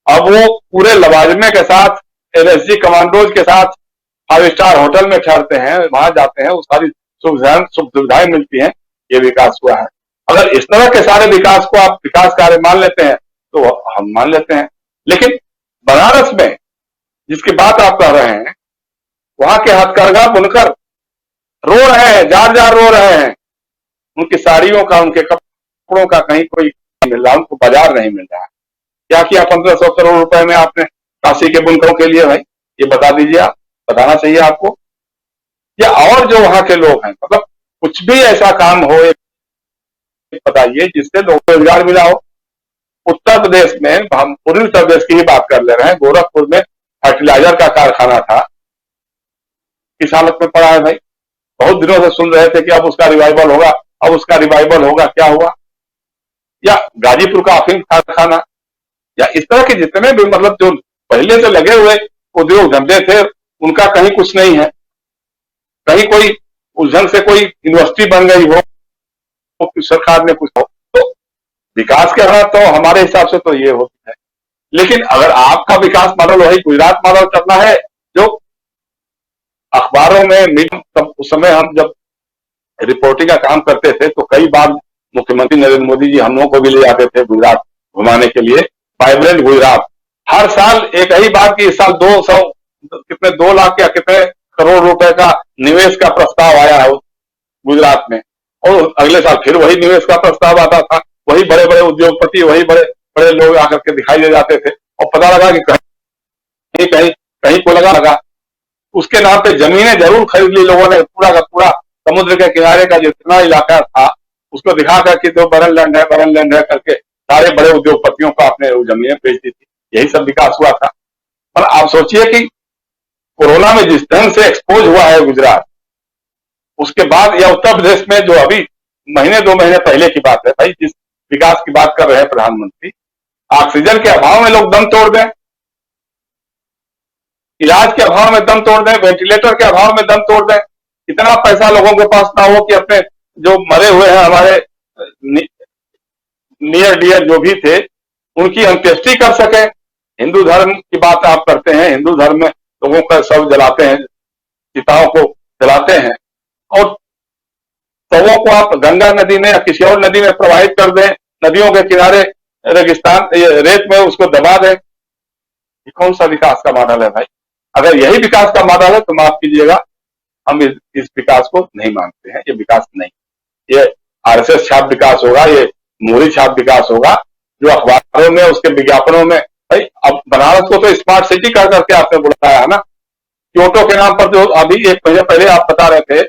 अब वो पूरे लवाजमे के साथ LSG कमांडोज के साथ 5 स्टार होटल में ठहरते हैं, वहां जाते हैं, वो सारी सुविधाएं मिलती हैं। ये विकास हुआ है। अगर इस तरह के सारे विकास को आप विकास कार्य मान लेते हैं तो हम मान लेते हैं, लेकिन बनारस में जिसकी बात आप कर रहे हैं, वहां के हथकरघा बुनकर रो रहे हैं, जार जार रो रहे हैं। उनकी साड़ियों का, उनके कपड़ों का कहीं कोई मिल रहा, उनको बाजार नहीं मिल रहा है। क्या किया 1500 करोड़ रुपए में आपने काशी के बुनकरों के लिए? भाई ये बता दीजिए, आप बताना चाहिए आपको। या और जो वहां के लोग हैं, मतलब कुछ भी ऐसा काम हो बताइए जिससे लोगों को रोजगार मिला हो। उत्तर प्रदेश में, हम पूर्वी उत्तर प्रदेश की ही बात कर ले रहे हैं, गोरखपुर में फर्टिलाइजर का कारखाना था, किस हालत में पड़ा है भाई? बहुत दिनों से सुन रहे थे कि अब उसका रिवाइवल होगा, अब उसका रिवाइवल होगा, क्या हुआ? या गाजीपुर का अफीम कारखाना, या इस तरह के जितने भी मतलब जो पहले से लगे हुए उद्योग धंधे थे, उनका कहीं कुछ नहीं है। कहीं कोई उलझन से कोई यूनिवर्सिटी बन गई हो, तो सरकार ने कुछ हो, तो विकास के हालात तो हमारे हिसाब से तो ये होता है। लेकिन अगर आपका विकास मॉडल वही गुजरात मॉडल करना है जो अखबारों में, तब उस समय हम जब रिपोर्टिंग का काम करते थे तो कई बार मुख्यमंत्री नरेंद्र मोदी जी हम लोगों को भी ले जाते थे गुजरात घुमाने के लिए। वाइब्रेंट गुजरात, हर साल एक ही बात की, इस साल 2 लाख या कितने करोड़ रुपए का निवेश का प्रस्ताव आया है गुजरात में, और अगले साल फिर वही निवेश का प्रस्ताव आता था। वही बड़े बड़े उद्योगपति, वही बड़े बड़े लोग आकर के दिखाई दे जाते थे, और पता लगा कि कहीं कहीं कहीं को लगा उसके नाम पे जमीनें जरूर खरीद ली लोगों ने। पूरा का पूरा समुद्र के किनारे का जितना इलाका था उसको दिखा करके जो बरन लैंड है करके सारे बड़े उद्योगपतियों को आपने जमीनें बेच दी थी। यही सब विकास हुआ था। और आप सोचिए कि कोरोना में जिस ढंग से एक्सपोज हुआ है गुजरात, उसके बाद या उत्तर प्रदेश में जो अभी महीने 2 महीने पहले की बात है भाई, जिस विकास की बात कर रहे हैं प्रधानमंत्री, ऑक्सीजन के अभाव में लोग दम तोड़ दें, इलाज के अभाव में दम तोड़ दें, वेंटिलेटर के अभाव में दम तोड़ दें, इतना पैसा लोगों के पास ना हो कि अपने जो मरे हुए हैं हमारे नियर डियर जो भी थे उनकी अंत्येष्टि कर सके। हिंदू धर्म की बात आप करते हैं, हिंदू धर्म में लोगों का शव जलाते हैं, चिताओं को जलाते हैं, और शवों को आप गंगा नदी में या किसी और नदी में प्रवाहित कर दें, नदियों के किनारे रेगिस्तान रेत में उसको दबा दें। ये कौन सा विकास का मॉडल है भाई? अगर यही विकास का मॉडल है तो माफ कीजिएगा, हम इस विकास को नहीं मानते हैं। ये विकास नहीं, ये RSS छाप विकास होगा, ये मोहरी छाप विकास होगा, जो अखबारों में उसके विज्ञापनों में। भाई अब बनारस को तो स्मार्ट सिटी कर करके आपने बुलाया है ना, क्योटो के नाम पर जो अभी एक महीने पहले आप बता रहे थे,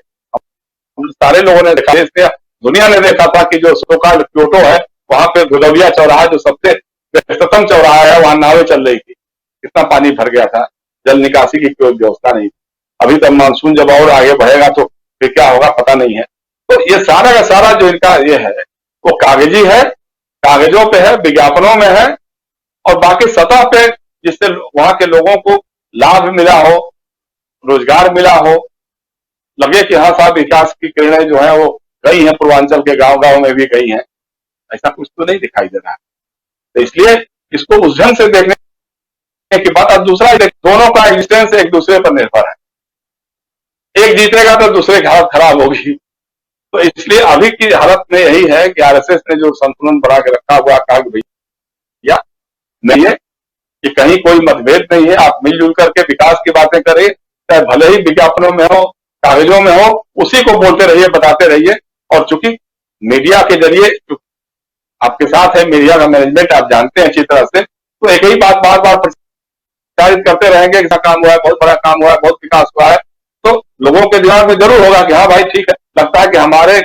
सारे लोगों ने देखा, इससे दुनिया ने देखा था कि जो सोकाल्ड क्योटो है वहां पे गुदविया चौराहा जो सबसे व्यस्ततम चौराहा है, वहां नावें चल रही थी, कितना पानी भर गया था, जल निकासी की कोई व्यवस्था नहीं थी। अभी तक मानसून जब और आगे बढ़ेगा तो फिर क्या होगा पता नहीं है। तो ये सारा का सारा जो इनका ये है वो कागजी है, कागजों पे है, विज्ञापनों में है, और बाकी सतह पे जिससे वहां के लोगों को लाभ मिला हो, रोजगार मिला हो, लगे कि हाँ साहब विकास की किरणें जो है वो गई हैं, पूर्वांचल के गांव में भी गई हैं, ऐसा कुछ तो नहीं दिखाई दे रहा है। तो इसलिए इसको उस ढंग से देखने की बात। अब दूसरा, दोनों का एग्जिस्टेंस एक दूसरे पर निर्भर है। एक जीतेगा तो दूसरे की हालत खराब होगी। तो इसलिए अभी की हालत में यही है कि आरएसएस ने जो संतुलन बना के रखा हुआ, कहा कि भैया नहीं है कि कहीं कोई मतभेद नहीं है, आप मिलजुल करके विकास की बातें करें, चाहे भले ही विज्ञापनों में हो, कागजों में हो, उसी को बोलते रहिए, बताते रहिए। और चूंकि मीडिया के जरिए आपके साथ है, मीडिया का मैनेजमेंट आप जानते हैं अच्छी तरह से, तो एक ही बात बार बार प्रचारित करते रहेंगे, ऐसा काम हुआ है, बहुत बड़ा काम हुआ है, बहुत विकास हुआ है, तो लोगों के दिमाग में जरूर होगा कि हाँ भाई ठीक है, लगता है कि हमारे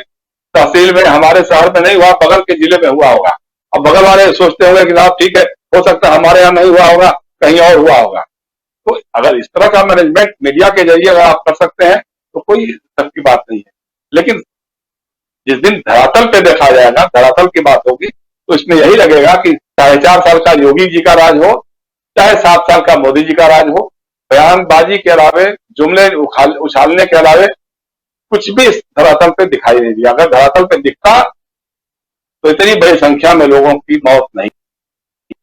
तहसील में, हमारे शहर में नहीं हुआ, बगल के जिले में हुआ होगा। अब बगल वाले सोचते होंगे कि साहब ठीक है, हो सकता है हमारे यहाँ नहीं हुआ होगा, कहीं और हुआ होगा। तो अगर इस तरह का मैनेजमेंट मीडिया के जरिए अगर आप कर सकते हैं तो कोई शक की बात नहीं है। लेकिन जिस दिन धरातल पे देखा जाएगा, धरातल की बात होगी, तो इसमें यही लगेगा कि 4.5 साल का योगी जी का राज हो, चाहे 7 साल का मोदी जी का राज हो, बयानबाजी के अलावे, जुमले उछालने के अलावे कुछ भी इस धरातल पे दिखाई नहीं दिया। अगर धरातल पे दिखता तो इतनी बड़ी संख्या में लोगों की मौत नहीं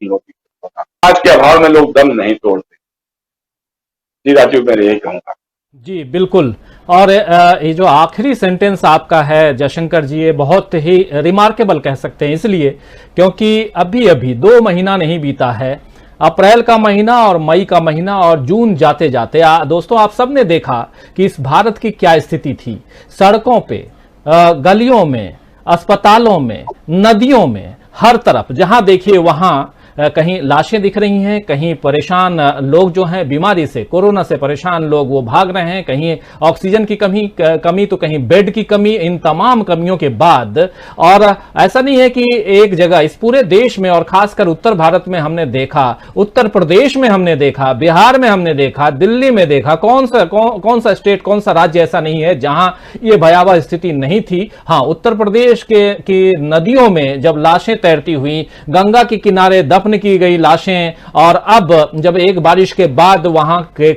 होती। आज के अभाव में लोग दम नहीं तोड़ते। जी राजीव, मैं यही कहूंगा। जी बिल्कुल। और ये जो आखिरी सेंटेंस आपका है जयशंकर जी, ये बहुत ही रिमार्केबल कह सकते हैं, इसलिए क्योंकि अभी अभी 2 महीना नहीं बीता है, अप्रैल का महीना और मई का महीना और जून जाते जाते दोस्तों आप सब ने देखा कि इस भारत की क्या स्थिति थी। सड़कों पे, गलियों में, अस्पतालों में, नदियों में, हर तरफ जहां देखिए वहां कहीं लाशें दिख रही हैं, कहीं परेशान लोग जो हैं बीमारी से, कोरोना से परेशान लोग वो भाग रहे हैं, कहीं ऑक्सीजन की कमी तो कहीं बेड की कमी। इन तमाम कमियों के बाद, और ऐसा नहीं है कि एक जगह, इस पूरे देश में और खासकर उत्तर भारत में हमने देखा, उत्तर प्रदेश में हमने देखा, बिहार में हमने देखा, दिल्ली में देखा, कौन सा स्टेट, कौन सा राज्य ऐसा नहीं है जहां ये भयावह स्थिति नहीं थी। हाँ, उत्तर प्रदेश की नदियों में जब लाशें तैरती हुई, गंगा के किनारे दफन की गई लाशें, और अब जब एक बारिश के बाद वहां के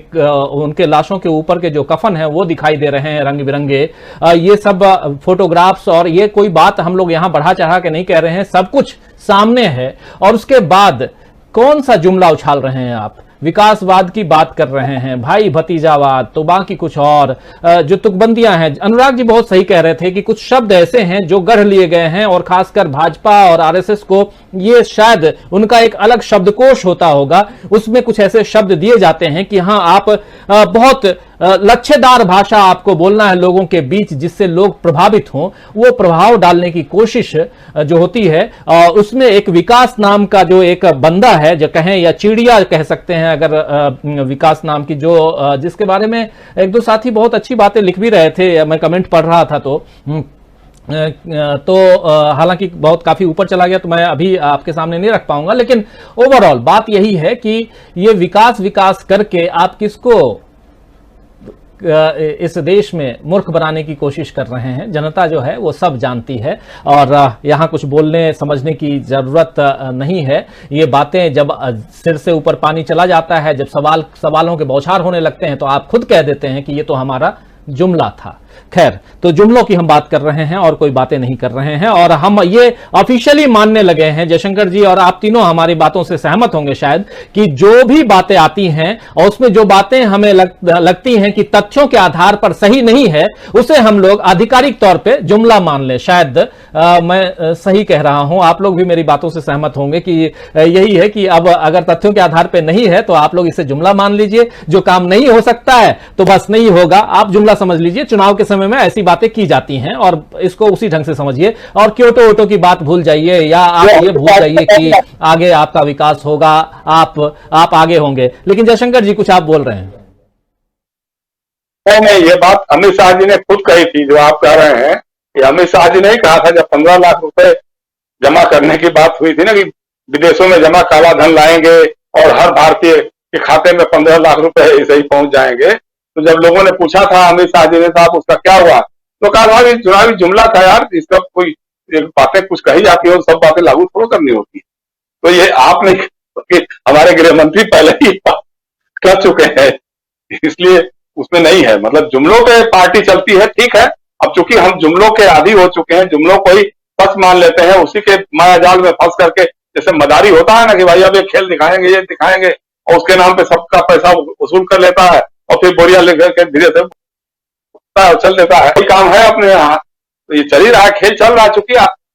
उनके लाशों के ऊपर के जो कफन है वो दिखाई दे रहे हैं रंग बिरंगे, ये सब फोटोग्राफ्स, और ये कोई बात हम लोग यहां बढ़ा चढ़ा के नहीं कह रहे हैं, सब कुछ सामने है। और उसके बाद कौन सा जुमला उछाल रहे हैं आप? विकासवाद की बात कर रहे हैं, भाई भतीजावाद, तो बाकी कुछ और जो तुकबंदियां हैं। अनुराग जी बहुत सही कह रहे थे कि कुछ शब्द ऐसे हैं जो गढ़ लिए गए हैं, और खासकर भाजपा और आरएसएस को ये शायद उनका एक अलग शब्दकोश होता होगा, उसमें कुछ ऐसे शब्द दिए जाते हैं कि हाँ आप बहुत लच्छेदार भाषा आपको बोलना है लोगों के बीच, जिससे लोग प्रभावित हों, वो प्रभाव डालने की कोशिश जो होती है। उसमें एक विकास नाम का जो एक बंदा है, जो कहें या चिड़िया कह सकते हैं अगर, विकास नाम की जो जिसके बारे में एक दो साथी बहुत अच्छी बातें लिख भी रहे थे, मैं कमेंट पढ़ रहा था तो हालांकि बहुत काफी ऊपर चला गया तो मैं अभी आपके सामने नहीं रख पाऊंगा, लेकिन ओवरऑल बात यही है कि ये विकास करके आप किसको इस देश में मूर्ख बनाने की कोशिश कर रहे हैं, जनता जो है वो सब जानती है, और यहां कुछ बोलने समझने की जरूरत नहीं है। ये बातें जब सिर से ऊपर पानी चला जाता है, जब सवालों के बौछार होने लगते हैं, तो आप खुद कह देते हैं कि ये तो हमारा जुमला था। खैर, तो जुमलों की हम बात कर रहे हैं और कोई बातें नहीं कर रहे हैं, और हम ये ऑफिशियली मानने लगे हैं, जयशंकर जी और आप तीनों हमारी बातों से सहमत होंगे शायद, कि जो भी बातें आती हैं और उसमें जो बातें हमें लगती हैं कि तथ्यों के आधार पर सही नहीं है, उसे हम लोग आधिकारिक तौर पे जुमला मान लें। शायद मैं सही कह रहा हूं, आप लोग भी मेरी बातों से सहमत होंगे कि यही है कि अब अगर तथ्यों के आधार पर नहीं है तो आप लोग इसे जुमला मान लीजिए, जो काम नहीं हो सकता है तो बस नहीं होगा, आप जुमला समझ लीजिए। चुनाव के समय में ऐसी बातें की जाती हैं और इसको उसी ढंग से समझिए, और क्योटो की बात भूल जाइए, या आप ये भूल जाइए कि आगे आपका विकास होगा, आप आगे होंगे। लेकिन जयशंकर जी कुछ आप बोल रहे हैं। नहीं, ये बात अमित शाह जी ने खुद कही थी जो आप कह रहे हैं। कि अमित शाह जी ने ही कहा था जब 15 लाख रुपए जमा करने की बात हुई थी ना, कि विदेशों में जमा काला धन लाएंगे और हर भारतीय के खाते में 15 लाख रुपए ऐसे ही पहुंच जाएंगे। तो जब लोगों ने पूछा था अमित शाह जी ने, साहब उसका क्या हुआ, तो कहा था चुनावी जुमला था यार, इसका कोई बातें कुछ कही जाती है और सब बातें लागू थोड़ा करनी होती है। तो ये आपने हमारे गृह मंत्री पहले ही कर चुके हैं, इसलिए उसमें नहीं है। मतलब जुमलों पे पार्टी चलती है, ठीक है। अब चूंकि हम जुमलों के आदी हो चुके हैं, जुमलों को ही सच मान लेते हैं, उसी के मायाजाल में फंस करके, जैसे मदारी होता है ना कि भाई अब ये खेल दिखाएंगे, ये दिखाएंगे, और उसके नाम पे सबका पैसा वसूल कर लेता है और फिर बोरिया लेकर के धीरे से उछल देता है, कोई काम है अपने यहाँ, तो ये चल ही रहा है, खेल चल रहा है, चूंकि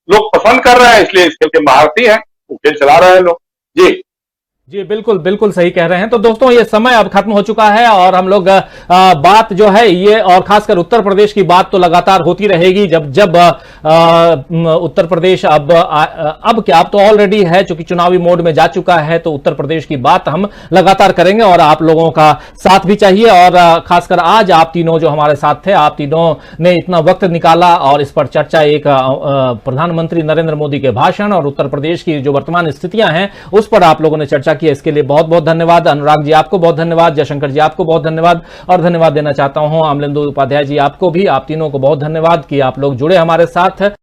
लोग पसंद कर रहे हैं इसलिए इस खेल के महारथी हैं, वो खेल चला रहे हैं लोग। जी जी बिल्कुल बिल्कुल सही कह रहे हैं। तो दोस्तों ये समय अब खत्म हो चुका है और हम लोग बात जो है ये, और खासकर उत्तर प्रदेश की बात तो लगातार होती रहेगी। जब जब उत्तर प्रदेश अब क्या, अब तो ऑलरेडी है, चूंकि चुनावी मोड में जा चुका है, तो उत्तर प्रदेश की बात हम लगातार करेंगे और आप लोगों का साथ भी चाहिए। और खासकर आज आप तीनों जो हमारे साथ थे, आप तीनों ने इतना वक्त निकाला और इस पर चर्चा, एक प्रधानमंत्री नरेंद्र मोदी के भाषण और उत्तर प्रदेश की जो वर्तमान स्थितियां हैं उस पर आप लोगों ने चर्चा किया, इसके लिए बहुत बहुत धन्यवाद। अनुराग जी आपको बहुत धन्यवाद, जयशंकर जी आपको बहुत धन्यवाद, और धन्यवाद देना चाहता हूं अमलेंदु उपाध्याय जी आपको भी, आप तीनों को बहुत धन्यवाद कि आप लोग जुड़े हमारे साथ।